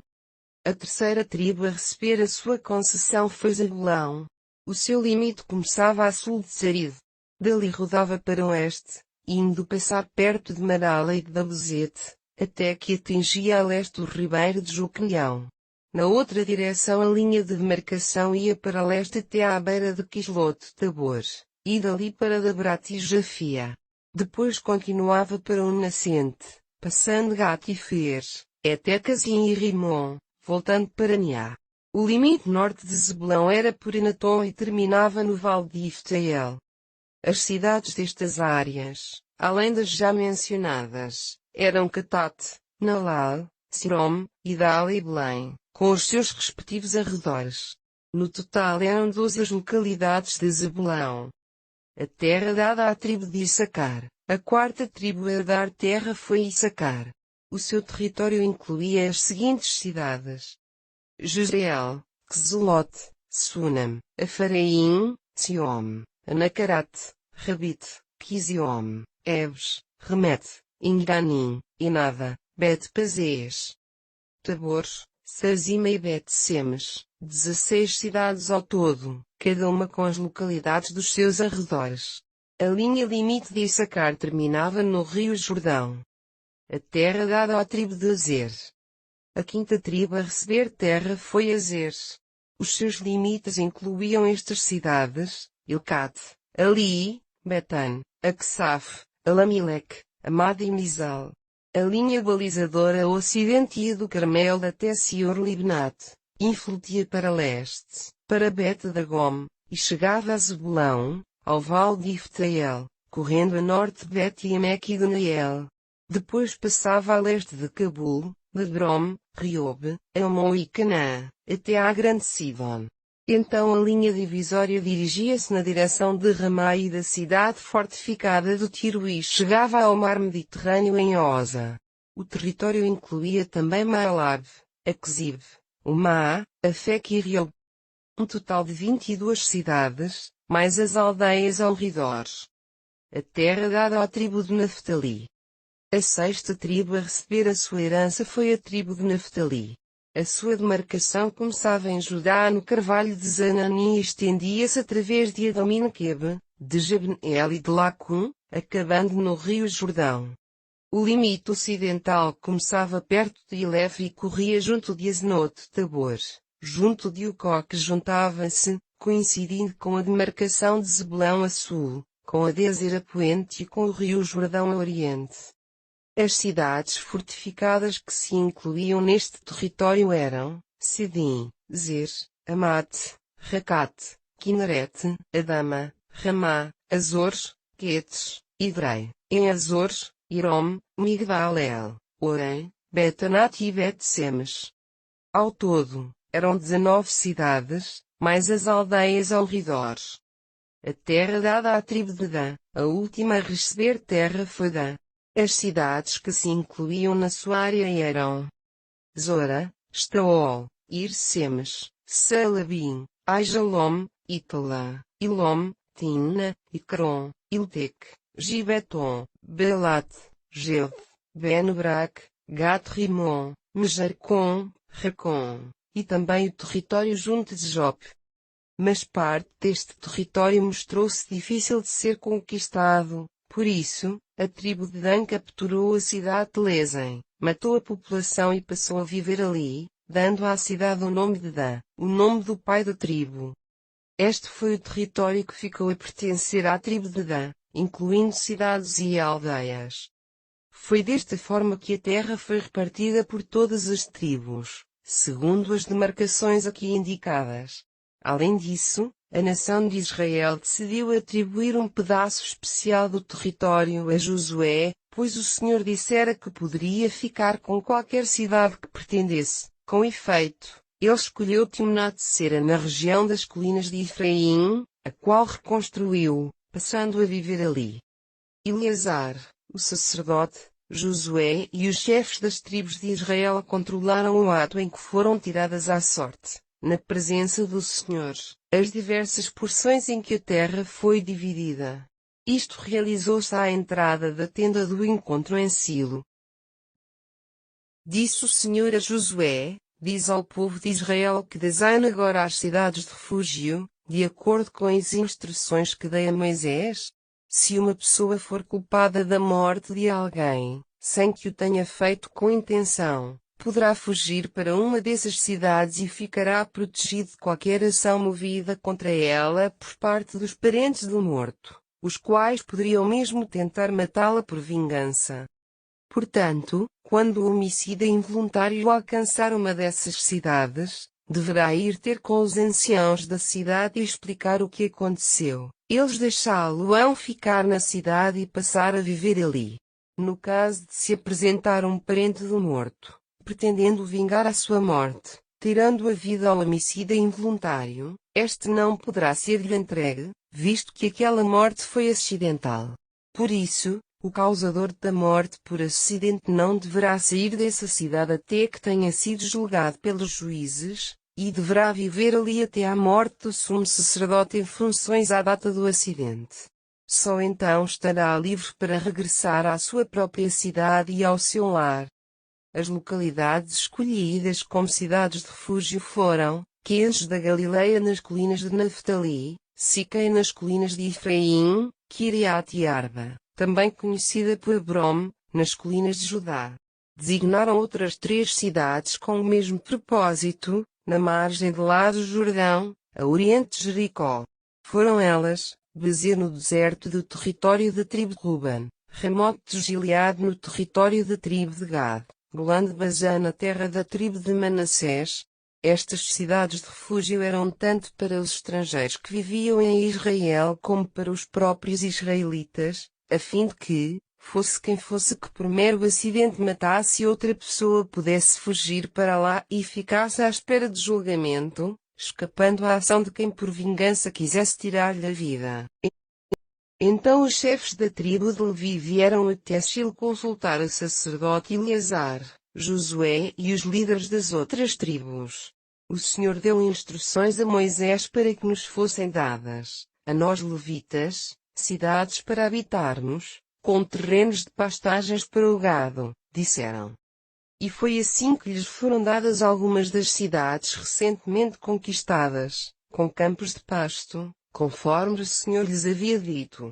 A terceira tribo a receber a sua concessão foi Zebulão. O seu limite começava a sul de Sarid. Dali rodava para o oeste, indo passar perto de Marala e de Dabuzete, até que atingia a leste o ribeiro de Joqueão. Na outra direção a linha de demarcação ia para leste até à beira de Quislote-Tabor, e dali para Dabrat e Jafia. Depois continuava para o nascente, passando Gat-Ifer, até Casim e Rimon, voltando para Niá. O limite norte de Zebulão era por Enatom e terminava no Vale de Iftael. As cidades destas áreas, além das já mencionadas, eram Catate, Nalal, Sirom, Idal e Belém, com os seus respectivos arredores. No total eram 12 as localidades de Zebulão. A terra dada à tribo de Issacar. A quarta tribo a dar terra foi Issacar. O seu território incluía as seguintes cidades: Jezreel, Quezelote, Sunam, Afaraim, Sion, Anacarate, Rabite, Quiziom, Ebes, Remete, Inganim, Enada, Bet-Pazés, Tabor, Sazima e Bet-Semes, 16 cidades ao todo, cada uma com as localidades dos seus arredores. A linha limite de Issacar terminava no rio Jordão. A terra dada à tribo de Azer. A quinta tribo a receber terra foi Azer. Os seus limites incluíam estas cidades: Ilcate, Ali, Betan, Aksaf, Alamilec, Amad e Mizal. A linha balizadora ao ocidente ia do Carmel até Sior-Libnat, influtia para leste, para Bet-Dagom, e chegava a Zebulão, ao Vale de Iftael, correndo a norte de Bet-Emeque e de Neiel. Depois passava a leste de Cabul, Lebrom, Riobe, Amon e Canaã, até à Grande Sidon. Então a linha divisória dirigia-se na direção de Ramá e da cidade fortificada do Tiro e chegava ao mar Mediterrâneo em Osa. O território incluía também Maalab, Aquzib, Umá, Afec e Riob. um total de 22 cidades, mais as aldeias ao redor. A terra dada à tribo de Naftali. A sexta tribo a receber a sua herança foi a tribo de Naftali. A sua demarcação começava em Judá no carvalho de Zananim e estendia-se através de Adom-Nequeb, de Jabneel e de Lacum, acabando no rio Jordão. O limite ocidental começava perto de Ilef e corria junto de Azenot-Tabor, junto de Ucó que juntava-se, coincidindo com a demarcação de Zebulão a sul, com a Dezer a poente e com o rio Jordão a oriente. As cidades fortificadas que se incluíam neste território eram Sidim, Zer, Amate, Racate, Kineret, Adama, Ramá, Azor, Quetes, Idrei, em Azor, Irom, Migdal-El, Orem, Betanat e Bet-Semes. Ao todo, eram 19 cidades, mais as aldeias ao redor. A terra dada à tribo de Dan, a última a receber terra foi Dan. As cidades que se incluíam na sua área eram Zora, Estaol, Ir-Semes, Salabim, Aijalom, Itala, Ilom, Timna, Icron, Iltec, Gibeton, Belat, Ged, Ben-Brak, Gat-Rimon, Mejarcon, Racon, e também o território junto de Jope. Mas parte deste território mostrou-se difícil de ser conquistado, por isso, a tribo de Dan capturou a cidade de Lesem, matou a população e passou a viver ali, dando à cidade o nome de Dan, o nome do pai da tribo. Este foi o território que ficou a pertencer à tribo de Dan, incluindo cidades e aldeias. Foi desta forma que a terra foi repartida por todas as tribos, segundo as demarcações aqui indicadas. Além disso, a nação de Israel decidiu atribuir um pedaço especial do território a Josué, pois o Senhor dissera que poderia ficar com qualquer cidade que pretendesse. Com efeito, ele escolheu Timnat-Sera na região das colinas de Efraim, a qual reconstruiu, passando a viver ali. Eleazar, o sacerdote, Josué e os chefes das tribos de Israel controlaram o ato em que foram tiradas à sorte, na presença do Senhor, as diversas porções em que a terra foi dividida. Isto realizou-se à entrada da tenda do encontro em Silo. Disse o Senhor a Josué: diz ao povo de Israel que designa agora as cidades de refúgio, de acordo com as instruções que dei a Moisés. Se uma pessoa for culpada da morte de alguém, sem que o tenha feito com intenção, poderá fugir para uma dessas cidades e ficará protegido de qualquer ação movida contra ela por parte dos parentes do morto, os quais poderiam mesmo tentar matá-la por vingança. Portanto, quando o homicida involuntário alcançar uma dessas cidades, deverá ir ter com os anciãos da cidade e explicar o que aconteceu. Eles deixá-lo-ão ficar na cidade e passar a viver ali. No caso de se apresentar um parente do morto, pretendendo vingar a sua morte, tirando a vida ao homicida involuntário, este não poderá ser-lhe entregue, visto que aquela morte foi acidental. Por isso, o causador da morte por acidente não deverá sair dessa cidade até que tenha sido julgado pelos juízes, e deverá viver ali até à morte do sumo sacerdote em funções à data do acidente. Só então estará livre para regressar à sua própria cidade e ao seu lar. As localidades escolhidas como cidades de refúgio foram Quedes da Galileia nas colinas de Naftali, Siquém nas colinas de Efraim, Kiriat Arba, também conhecida por Hebrom, nas colinas de Judá. Designaram outras 3 cidades com o mesmo propósito, na margem de lá do Jordão, a oriente de Jericó. Foram elas, Bezer no deserto do território da tribo de Ruben, Ramote de Gileade no território da tribo de Gad, Golã de Basã na terra da tribo de Manassés. Estas cidades de refúgio eram tanto para os estrangeiros que viviam em Israel como para os próprios israelitas, a fim de que, fosse quem fosse que por mero acidente matasse outra pessoa pudesse fugir para lá e ficasse à espera de julgamento, escapando à ação de quem por vingança quisesse tirar-lhe a vida. Então os chefes da tribo de Levi vieram até Silo consultar o sacerdote Eleazar, Josué e os líderes das outras tribos. O Senhor deu instruções a Moisés para que nos fossem dadas, a nós levitas, cidades para habitarmos, com terrenos de pastagens para o gado, disseram. E foi assim que lhes foram dadas algumas das cidades recentemente conquistadas, com campos de pasto, conforme o Senhor lhes havia dito.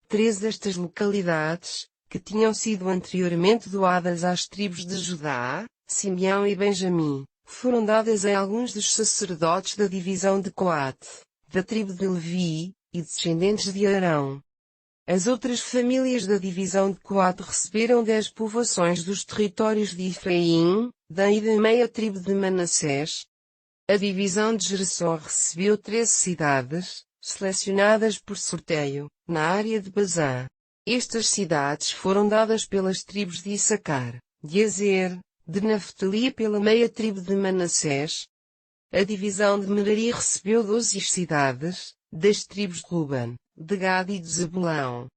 3 destas localidades, que tinham sido anteriormente doadas às tribos de Judá, Simeão e Benjamim, foram dadas a alguns dos sacerdotes da divisão de Coate, da tribo de Levi, e descendentes de Arão. As outras famílias da divisão de Coate receberam 10 povoações dos territórios de Efraim, Dan e da meia tribo de Manassés. A divisão de Gerson recebeu 13 cidades, selecionadas por sorteio, na área de Bazã. Estas cidades foram dadas pelas tribos de Issacar, de Azer, de Naftali e pela meia tribo de Manassés. A divisão de Merari recebeu 12 cidades, das tribos de Ruben, de Gad e de Zebulão.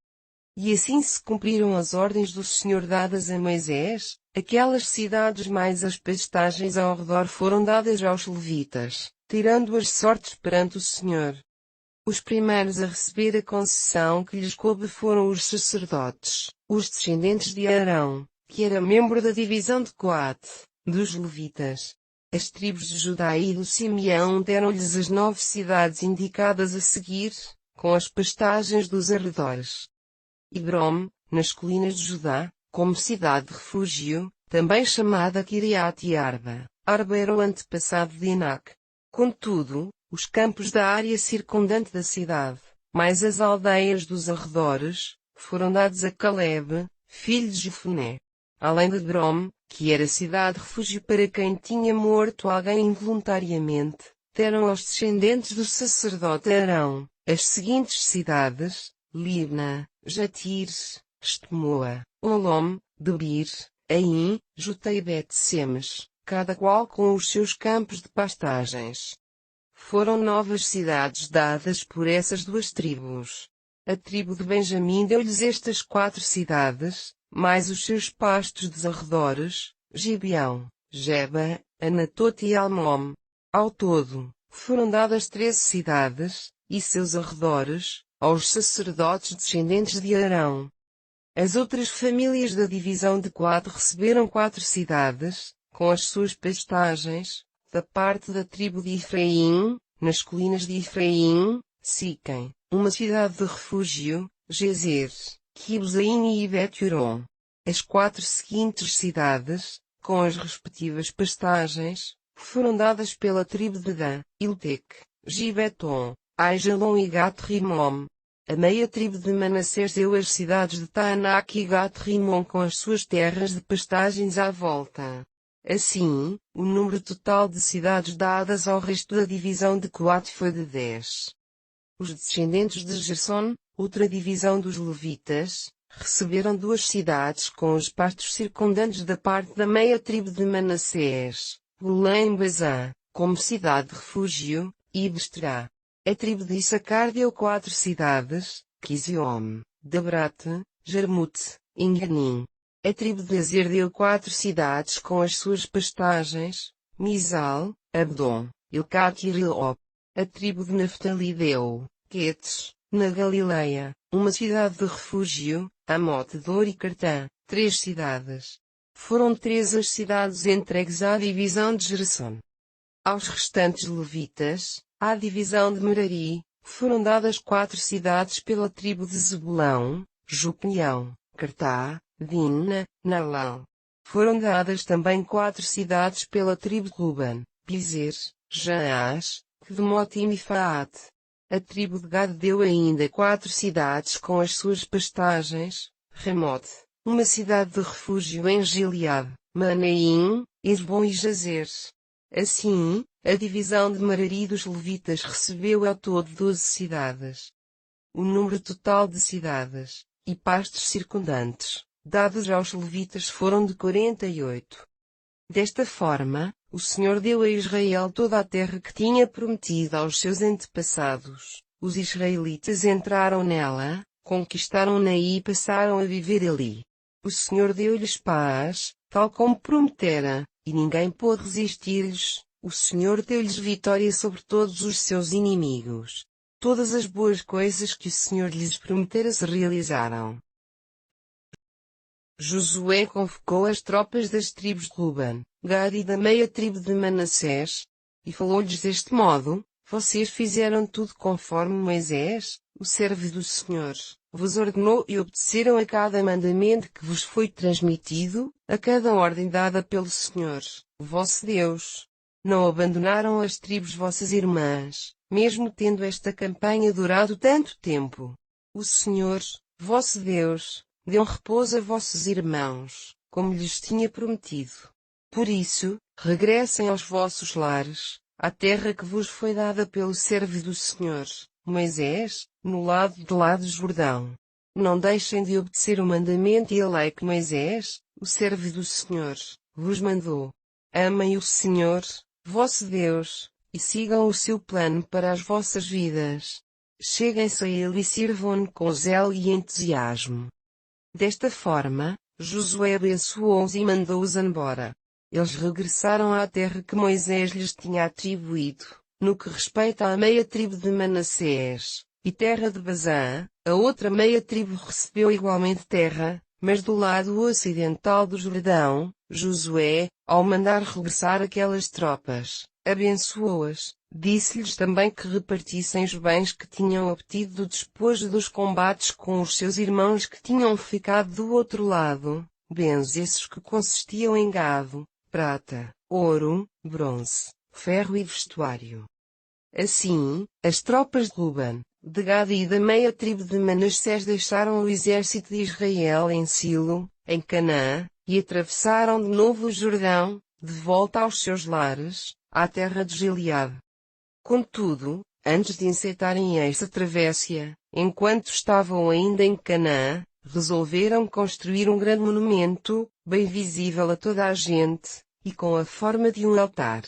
E assim se cumpriram as ordens do Senhor dadas a Moisés, aquelas cidades mais as pastagens ao redor foram dadas aos levitas, tirando as sortes perante o Senhor. Os primeiros a receber a concessão que lhes coube foram os sacerdotes, os descendentes de Arão, que era membro da divisão de Coate, dos levitas. As tribos de Judá e do Simeão deram-lhes as 9 cidades indicadas a seguir, com as pastagens dos arredores. Hebrom, nas colinas de Judá, como cidade de refúgio, também chamada Kiriat Arba. Arba era o antepassado de Enac. Contudo, os campos da área circundante da cidade, mais as aldeias dos arredores, foram dados a Caleb, filho de Jefoné. Além de Hebrom, que era cidade de refúgio para quem tinha morto alguém involuntariamente, deram aos descendentes do sacerdote Arão, as seguintes cidades: Libna, Jatir, Estemoa, Olom, Debir, Aim, Juta e Bet-Semes, cada qual com os seus campos de pastagens. Foram novas cidades dadas por essas 2 tribos. A tribo de Benjamim deu-lhes estas 4 cidades, mais os seus pastos dos arredores, Gibeão, Geba, Anatote e Almom. Ao todo, foram dadas 13 cidades, e seus arredores, aos sacerdotes descendentes de Arão. As outras famílias da divisão de Coate receberam 4 cidades, com as suas pastagens, da parte da tribo de Efraim, nas colinas de Efraim, Siquém, uma cidade de refúgio, Gezer, Quibzaim e Bet-Horon. As 4 seguintes cidades, com as respectivas pastagens, foram dadas pela tribo de Dan, Iltec, Gibeton, Aijalon e Gat-Rimom. A meia tribo de Manassés deu as cidades de Taanac e Gat-Rimom com as suas terras de pastagens à volta. Assim, o número total de cidades dadas ao resto da divisão de Coate foi de 10. Os descendentes de Gerson, outra divisão dos levitas, receberam 2 cidades com os pastos circundantes da parte da meia tribo de Manassés, Golém e Bazã, como cidade de refúgio, e Besterá. A tribo de Issacar deu 4 cidades, Quiziom, Dabrate, Jarmute, Enganim. A tribo de Azer deu 4 cidades com as suas pastagens, Mizal, Abdon, Ilcac e Rilop. A tribo de Naftali deu, Quetes, na Galileia, uma cidade de refúgio, Amot-Dor e Cartã, 3 cidades. Foram 3 as cidades entregues à divisão de Gerson. Aos restantes levitas, à divisão de Merari, foram dadas 4 cidades pela tribo de Zebulão, Joqueão, Cartá, Dina, Nalal. Foram dadas também 4 cidades pela tribo de Ruben, Pizer, Jaás, Quedemote e Mifaate. A tribo de Gad deu ainda 4 cidades com as suas pastagens, Ramote, uma cidade de refúgio em Gileade, Manaim, Esbom e Jazer. Assim, a divisão de Merari dos levitas recebeu ao todo 12 cidades. O número total de cidades, e pastos circundantes, dados aos levitas foram de 48. Desta forma, o Senhor deu a Israel toda a terra que tinha prometido aos seus antepassados. Os israelitas entraram nela, conquistaram-na e passaram a viver ali. O Senhor deu-lhes paz, tal como prometera, e ninguém pôde resistir-lhes, o Senhor deu-lhes vitória sobre todos os seus inimigos. Todas as boas coisas que o Senhor lhes prometera se realizaram. Josué convocou as tropas das tribos de Ruben, Gad e da meia tribo de Manassés, e falou-lhes deste modo: Vocês fizeram tudo conforme Moisés, o servo do Senhor, vos ordenou e obedeceram a cada mandamento que vos foi transmitido, a cada ordem dada pelo Senhor, vosso Deus. Não abandonaram as tribos vossas irmãs, mesmo tendo esta campanha durado tanto tempo. O Senhor, vosso Deus, deu repouso a vossos irmãos, como lhes tinha prometido. Por isso, regressem aos vossos lares, à terra que vos foi dada pelo servo do Senhor, Moisés, no lado de lá do Jordão. Não deixem de obedecer o mandamento e a lei que Moisés, o servo do Senhor, vos mandou. Amem o Senhor, vosso Deus, e sigam o seu plano para as vossas vidas. Cheguem-se a ele e sirvam-no com zelo e entusiasmo. Desta forma, Josué abençoou-os e mandou-os embora. Eles regressaram à terra que Moisés lhes tinha atribuído, no que respeita à meia tribo de Manassés, e terra de Basã. A outra meia tribo recebeu igualmente terra, mas do lado ocidental do Jordão. Josué, ao mandar regressar aquelas tropas, abençoou-as, disse-lhes também que repartissem os bens que tinham obtido do despojo dos combates com os seus irmãos que tinham ficado do outro lado, bens esses que consistiam em gado, prata, ouro, bronze, ferro e vestuário. Assim, as tropas de Ruben, de Gad e da meia tribo de Manassés deixaram o exército de Israel em Silo, em Canaã, e atravessaram de novo o Jordão, de volta aos seus lares, à terra de Gileade. Contudo, antes de encetarem esta travessia, enquanto estavam ainda em Canaã, resolveram construir um grande monumento, bem visível a toda a gente, e com a forma de um altar.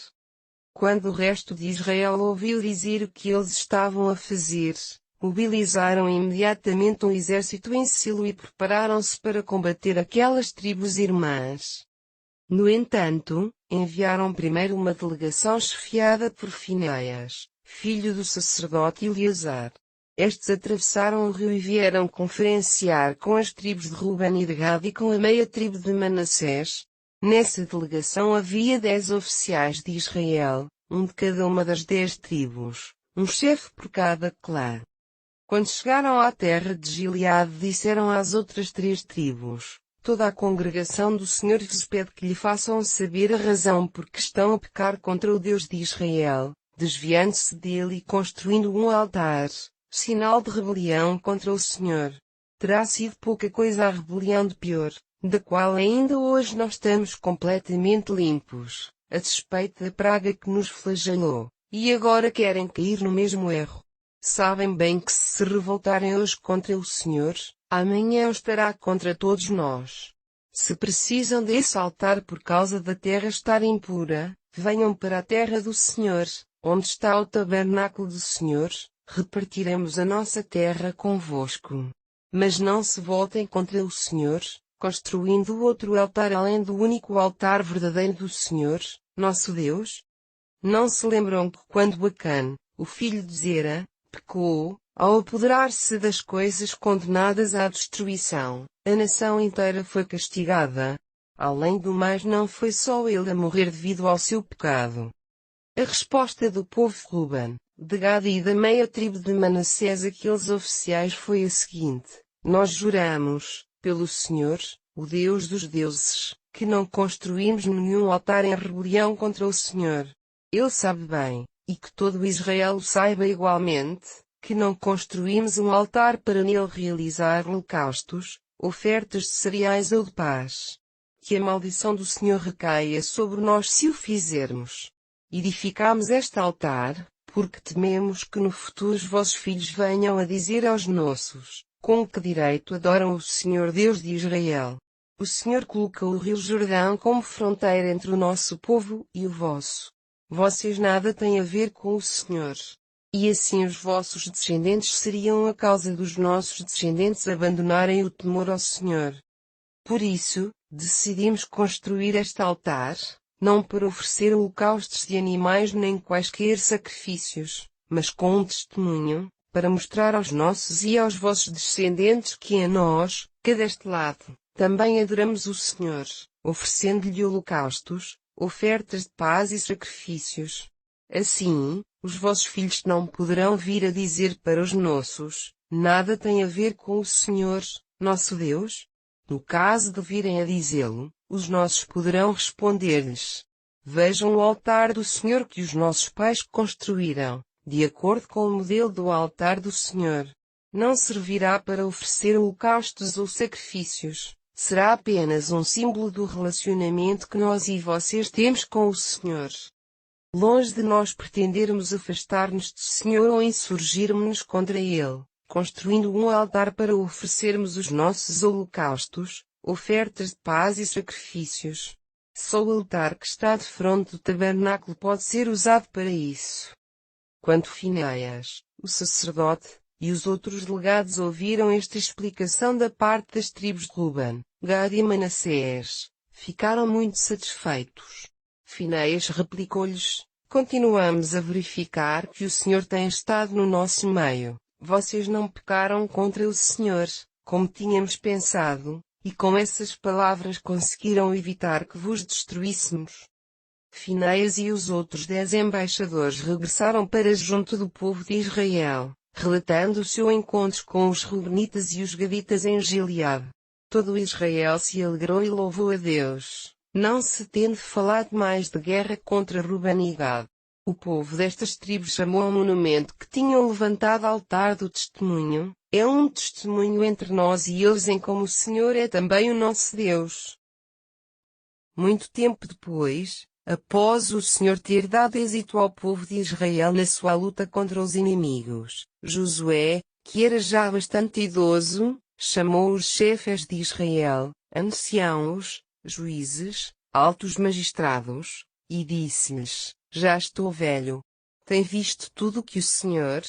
Quando o resto de Israel ouviu dizer o que eles estavam a fazer, mobilizaram imediatamente um exército em Silo e prepararam-se para combater aquelas tribos irmãs. No entanto, enviaram primeiro uma delegação chefiada por Finéias, filho do sacerdote Eleazar. Estes atravessaram o rio e vieram conferenciar com as tribos de Ruben e de Gad e com a meia tribo de Manassés. Nessa delegação havia 10 oficiais de Israel, um de cada uma das 10 tribos, um chefe por cada clã. Quando chegaram à terra de Gileade, disseram às outras 3 tribos: Toda a congregação do Senhor vos pede que lhe façam saber a razão por que estão a pecar contra o Deus de Israel, desviando-se dele e construindo um altar, sinal de rebelião contra o Senhor. Terá sido pouca coisa a rebelião de pior, da qual ainda hoje nós estamos completamente limpos, a despeito da praga que nos flagelou, e agora querem cair no mesmo erro. Sabem bem que se revoltarem hoje contra o Senhor, amanhã o estará contra todos nós. Se precisam desse altar por causa da terra estar impura, venham para a terra do Senhor, onde está o tabernáculo do Senhor, repartiremos a nossa terra convosco. Mas não se voltem contra o Senhor, construindo outro altar além do único altar verdadeiro do Senhor, nosso Deus. Não se lembram que quando Acã, o filho de Zera, pecou, ao apoderar-se das coisas condenadas à destruição, a nação inteira foi castigada. Além do mais, não foi só ele a morrer devido ao seu pecado. A resposta do povo de Ruben, de Gad e da meia tribo de Manassés àqueles oficiais foi a seguinte: Nós juramos, pelo Senhor, o Deus dos deuses, que não construímos nenhum altar em rebelião contra o Senhor. Ele sabe bem, e que todo Israel o saiba igualmente, que não construímos um altar para nele realizar holocaustos, ofertas de cereais ou de paz. Que a maldição do Senhor recaia sobre nós se o fizermos. Edificamos este altar, porque tememos que no futuro os vossos filhos venham a dizer aos nossos: com que direito adoram o Senhor Deus de Israel? O Senhor colocou o rio Jordão como fronteira entre o nosso povo e o vosso. Vocês nada têm a ver com o Senhor. E assim os vossos descendentes seriam a causa dos nossos descendentes abandonarem o temor ao Senhor. Por isso, decidimos construir este altar, não para oferecer holocaustos de animais nem quaisquer sacrifícios, mas com um testemunho, para mostrar aos nossos e aos vossos descendentes que a nós, que deste lado, também adoramos o Senhor, oferecendo-lhe holocaustos, ofertas de paz e sacrifícios. Assim, os vossos filhos não poderão vir a dizer para os nossos, nada tem a ver com o Senhor, nosso Deus? No caso de virem a dizê-lo, os nossos poderão responder-lhes: vejam o altar do Senhor que os nossos pais construíram, de acordo com o modelo do altar do Senhor. Não servirá para oferecer holocaustos ou sacrifícios, será apenas um símbolo do relacionamento que nós e vocês temos com o Senhor. Longe de nós pretendermos afastar-nos do Senhor ou insurgirmos-nos contra Ele, construindo um altar para oferecermos os nossos holocaustos, ofertas de paz e sacrifícios. Só o altar que está de frente do tabernáculo pode ser usado para isso. Quando Finéias, o sacerdote, e os outros delegados ouviram esta explicação da parte das tribos de Ruben, Gad e Manassés, ficaram muito satisfeitos. Finéias replicou-lhes: continuamos a verificar que o Senhor tem estado no nosso meio. Vocês não pecaram contra o Senhor, como tínhamos pensado, e com essas palavras conseguiram evitar que vos destruíssemos. Finéias e os outros 10 embaixadores regressaram para junto do povo de Israel, relatando o seu encontro com os Rubenitas e os Gaditas em Gileade. Todo Israel se alegrou e louvou a Deus, não se tendo falado mais de guerra contra Ruben e Gad. O povo destas tribos chamou ao monumento que tinham levantado altar do testemunho, é um testemunho entre nós e eles em como o Senhor é também o nosso Deus. Muito tempo depois, após o Senhor ter dado êxito ao povo de Israel na sua luta contra os inimigos, Josué, que era já bastante idoso, chamou os chefes de Israel, anciãos, juízes, altos magistrados, e disse-lhes: já estou velho. Tenho visto tudo o que o Senhor,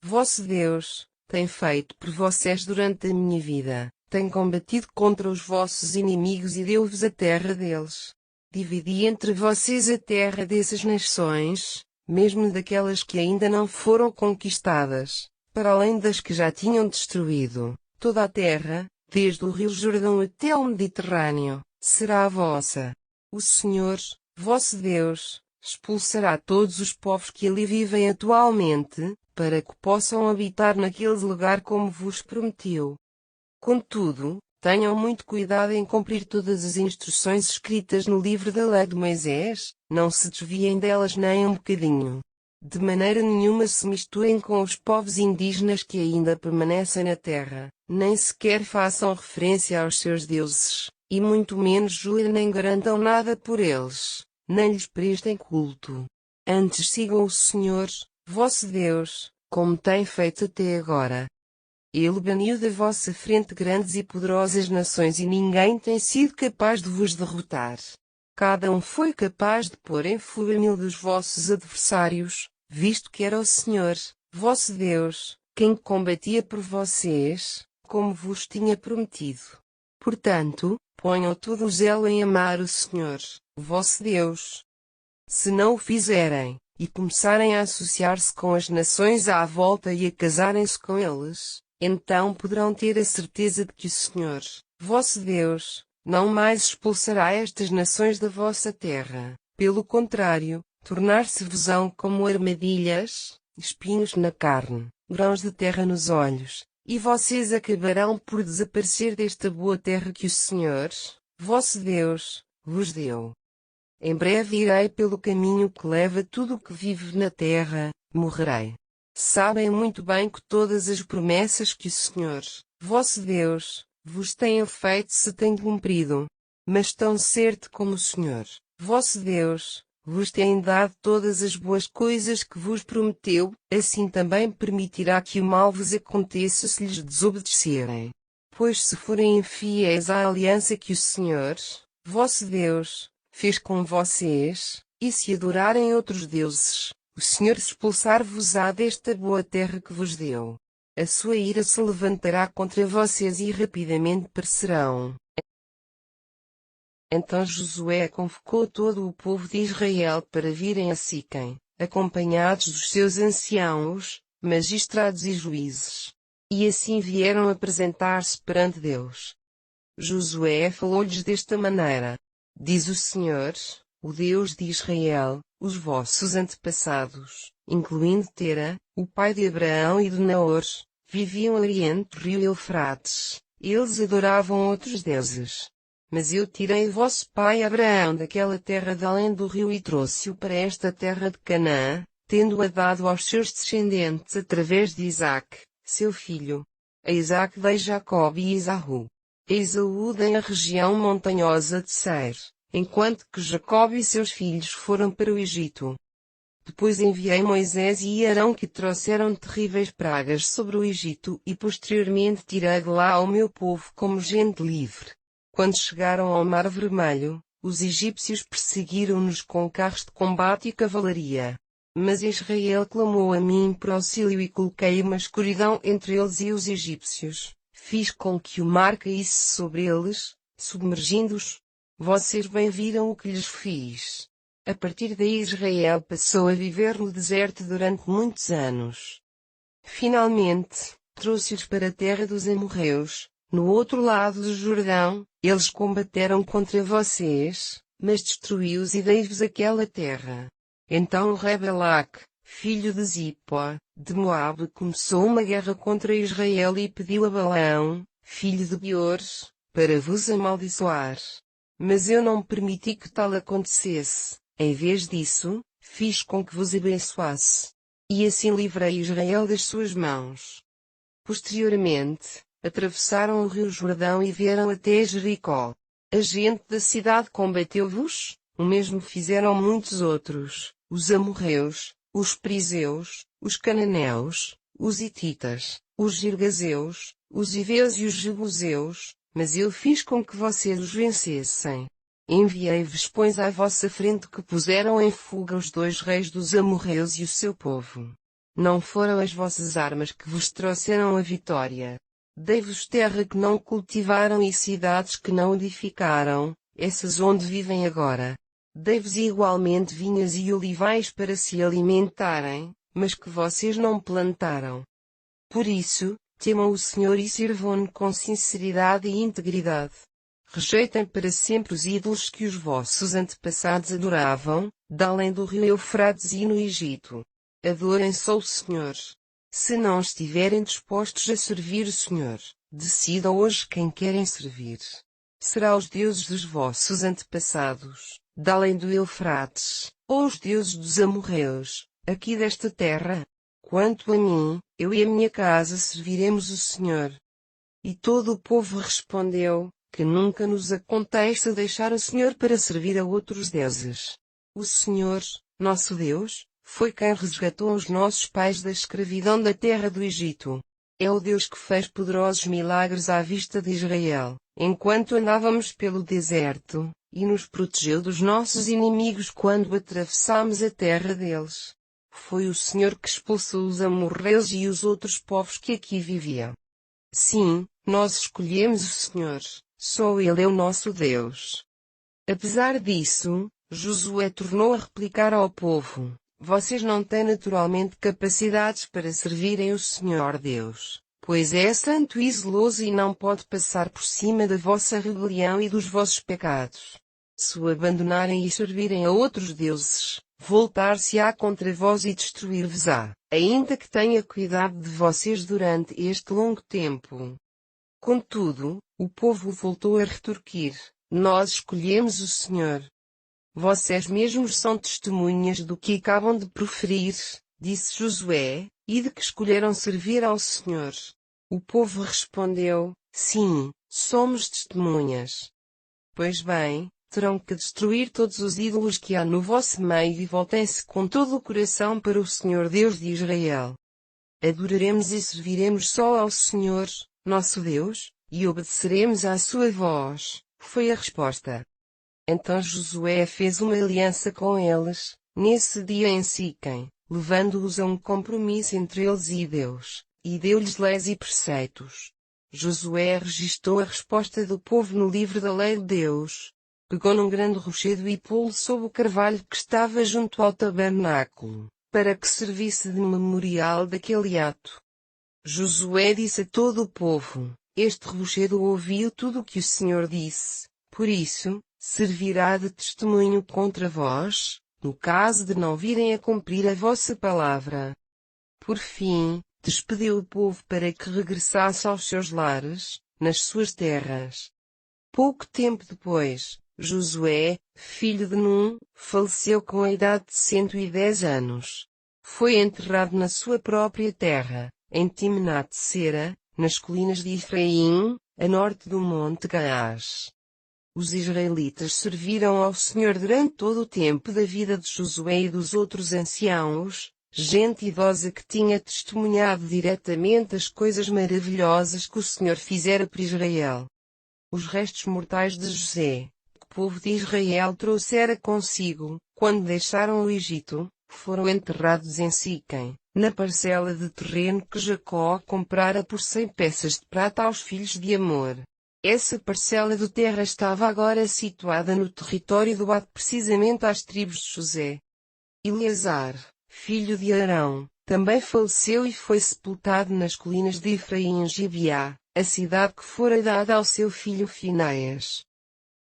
vosso Deus, tem feito por vocês durante a minha vida. Tenho combatido contra os vossos inimigos e deu-vos a terra deles. Dividi entre vocês a terra dessas nações, mesmo daquelas que ainda não foram conquistadas, para além das que já tinham destruído. Toda a terra, desde o rio Jordão até ao Mediterrâneo, será a vossa. O Senhor, vosso Deus, expulsará todos os povos que ali vivem atualmente, para que possam habitar naquele lugar como vos prometeu. Contudo, tenham muito cuidado em cumprir todas as instruções escritas no livro da lei de Moisés, não se desviem delas nem um bocadinho. De maneira nenhuma se misturem com os povos indígenas que ainda permanecem na terra, nem sequer façam referência aos seus deuses, e muito menos jurem nem garantam nada por eles, nem lhes prestem culto. Antes sigam o Senhor, vosso Deus, como tem feito até agora. Ele baniu da vossa frente grandes e poderosas nações e ninguém tem sido capaz de vos derrotar. Cada um foi capaz de pôr em fuga 1000 dos vossos adversários, visto que era o Senhor, vosso Deus, quem combatia por vocês, como vos tinha prometido. Portanto, ponham todo o zelo em amar o Senhor, vosso Deus. Se não o fizerem, e começarem a associar-se com as nações à volta e a casarem-se com eles, então poderão ter a certeza de que o Senhor, vosso Deus, não mais expulsará estas nações da vossa terra. Pelo contrário, tornar-se-vos-ão como armadilhas, espinhos na carne, grãos de terra nos olhos, e vocês acabarão por desaparecer desta boa terra que o Senhor, vosso Deus, vos deu. Em breve irei pelo caminho que leva tudo o que vive na terra, morrerei. Sabem muito bem que todas as promessas que o Senhor, vosso Deus, vos tem feito se têm cumprido. Mas tão certo como o Senhor, vosso Deus, vos tem dado todas as boas coisas que vos prometeu, assim também permitirá que o mal vos aconteça se lhes desobedecerem. Pois se forem infiéis à aliança que o Senhor, vosso Deus, fez com vocês, e se adorarem outros deuses, o Senhor expulsar-vos-á desta boa terra que vos deu. A sua ira se levantará contra vocês e rapidamente perecerão. Então Josué convocou todo o povo de Israel para virem a Siquém, acompanhados dos seus anciãos, magistrados e juízes. E assim vieram apresentar-se perante Deus. Josué falou-lhes desta maneira: Diz o Senhor, o Deus de Israel, os vossos antepassados, incluindo Tera, o pai de Abraão e de Naor, viviam ao oriente do rio Eufrates. Eles adoravam outros deuses. Mas eu tirei vosso pai Abraão daquela terra de além do rio e trouxe-o para esta terra de Canaã, tendo-a dado aos seus descendentes através de Isaque, seu filho. A Isaque dei Jacob e Esaú. A Esaú dei a região montanhosa de Seir, enquanto que Jacob e seus filhos foram para o Egito. Depois enviei Moisés e Arão que trouxeram terríveis pragas sobre o Egito e posteriormente tirei de lá ao meu povo como gente livre. Quando chegaram ao Mar Vermelho, os egípcios perseguiram-nos com carros de combate e cavalaria. Mas Israel clamou a mim por auxílio e coloquei uma escuridão entre eles e os egípcios. Fiz com que o mar caísse sobre eles, submergindo-os. Vocês bem viram o que lhes fiz. A partir daí Israel passou a viver no deserto durante muitos anos. Finalmente, trouxe-os para a terra dos amorreus, no outro lado do Jordão. Eles combateram contra vocês, mas destruí-os e dei-vos aquela terra. Então o rei Balaque, filho de Zippor, de Moabe, começou uma guerra contra Israel e pediu a Balaão, filho de Beor, para vos amaldiçoar. Mas eu não permiti que tal acontecesse. Em vez disso, fiz com que vos abençoasse. E assim livrei Israel das suas mãos. Posteriormente, atravessaram o rio Jordão e vieram até Jericó. A gente da cidade combateu-vos, o mesmo fizeram muitos outros, os amorreus, os perizeus, os cananeus, os hititas, os girgazeus, os iveus e os jebuseus, mas eu fiz com que vocês os vencessem. Enviei-vos pois à vossa frente que puseram em fuga os 2 reis dos amorreus e o seu povo. Não foram as vossas armas que vos trouxeram a vitória. Dei-vos terra que não cultivaram e cidades que não edificaram, essas onde vivem agora. Dei-vos igualmente vinhas e olivais para se alimentarem, mas que vocês não plantaram. Por isso, temam o Senhor e sirvam-no com sinceridade e integridade. Rejeitem para sempre os ídolos que os vossos antepassados adoravam, de além do rio Eufrates e no Egito. Adorem só o Senhor. Se não estiverem dispostos a servir o Senhor, decidam hoje quem querem servir. Será os deuses dos vossos antepassados, de além do Eufrates, ou os deuses dos amorreus, aqui desta terra? Quanto a mim, eu e a minha casa serviremos o Senhor. E todo o povo respondeu: que nunca nos aconteça deixar o Senhor para servir a outros deuses. O Senhor, nosso Deus, foi quem resgatou os nossos pais da escravidão da terra do Egito. É o Deus que fez poderosos milagres à vista de Israel, enquanto andávamos pelo deserto, e nos protegeu dos nossos inimigos quando atravessámos a terra deles. Foi o Senhor que expulsou os amorreus e os outros povos que aqui viviam. Sim, nós escolhemos o Senhor, só Ele é o nosso Deus. Apesar disso, Josué tornou a replicar ao povo: vocês não têm naturalmente capacidades para servirem o Senhor Deus, pois é santo e zeloso e não pode passar por cima da vossa rebelião e dos vossos pecados. Se o abandonarem e servirem a outros deuses, voltar-se-á contra vós e destruir-vos-á, ainda que tenha cuidado de vocês durante este longo tempo. Contudo, o povo voltou a retorquir: nós escolhemos o Senhor. Vocês mesmos são testemunhas do que acabam de proferir, disse Josué, e de que escolheram servir ao Senhor. O povo respondeu: sim, somos testemunhas. Pois bem, terão que destruir todos os ídolos que há no vosso meio e voltem-se com todo o coração para o Senhor Deus de Israel. Adoraremos e serviremos só ao Senhor, nosso Deus, e obedeceremos à sua voz, foi a resposta. Então Josué fez uma aliança com eles, nesse dia em Siquém, levando-os a um compromisso entre eles e Deus, e deu-lhes leis e preceitos. Josué registou a resposta do povo no livro da lei de Deus. pegou num grande rochedo e pô-lo sob o carvalho que estava junto ao tabernáculo, para que servisse de memorial daquele ato. Josué disse a todo o povo: Este rochedo ouviu tudo o que o Senhor disse, por isso, servirá de testemunho contra vós, no caso de não virem a cumprir a vossa palavra. Por fim, despediu o povo para que regressasse aos seus lares, nas suas terras. Pouco tempo depois, Josué, filho de Num, faleceu com a idade de 110 anos. Foi enterrado na sua própria terra, em Timnat-Sera, nas colinas de Efraim, a norte do Monte Gaás. Os israelitas serviram ao Senhor durante todo o tempo da vida de Josué e dos outros anciãos, gente idosa que tinha testemunhado diretamente as coisas maravilhosas que o Senhor fizera por Israel. Os restos mortais de José, que o povo de Israel trouxera consigo, quando deixaram o Egito, foram enterrados em Siquém, na parcela de terreno que Jacó comprara por 100 peças de prata aos filhos de Amor. Essa parcela de terra estava agora situada no território do Gad, precisamente às tribos de José. Eleazar, filho de Arão, também faleceu e foi sepultado nas colinas de Efraim em Gibeá, a cidade que fora dada ao seu filho Finéias.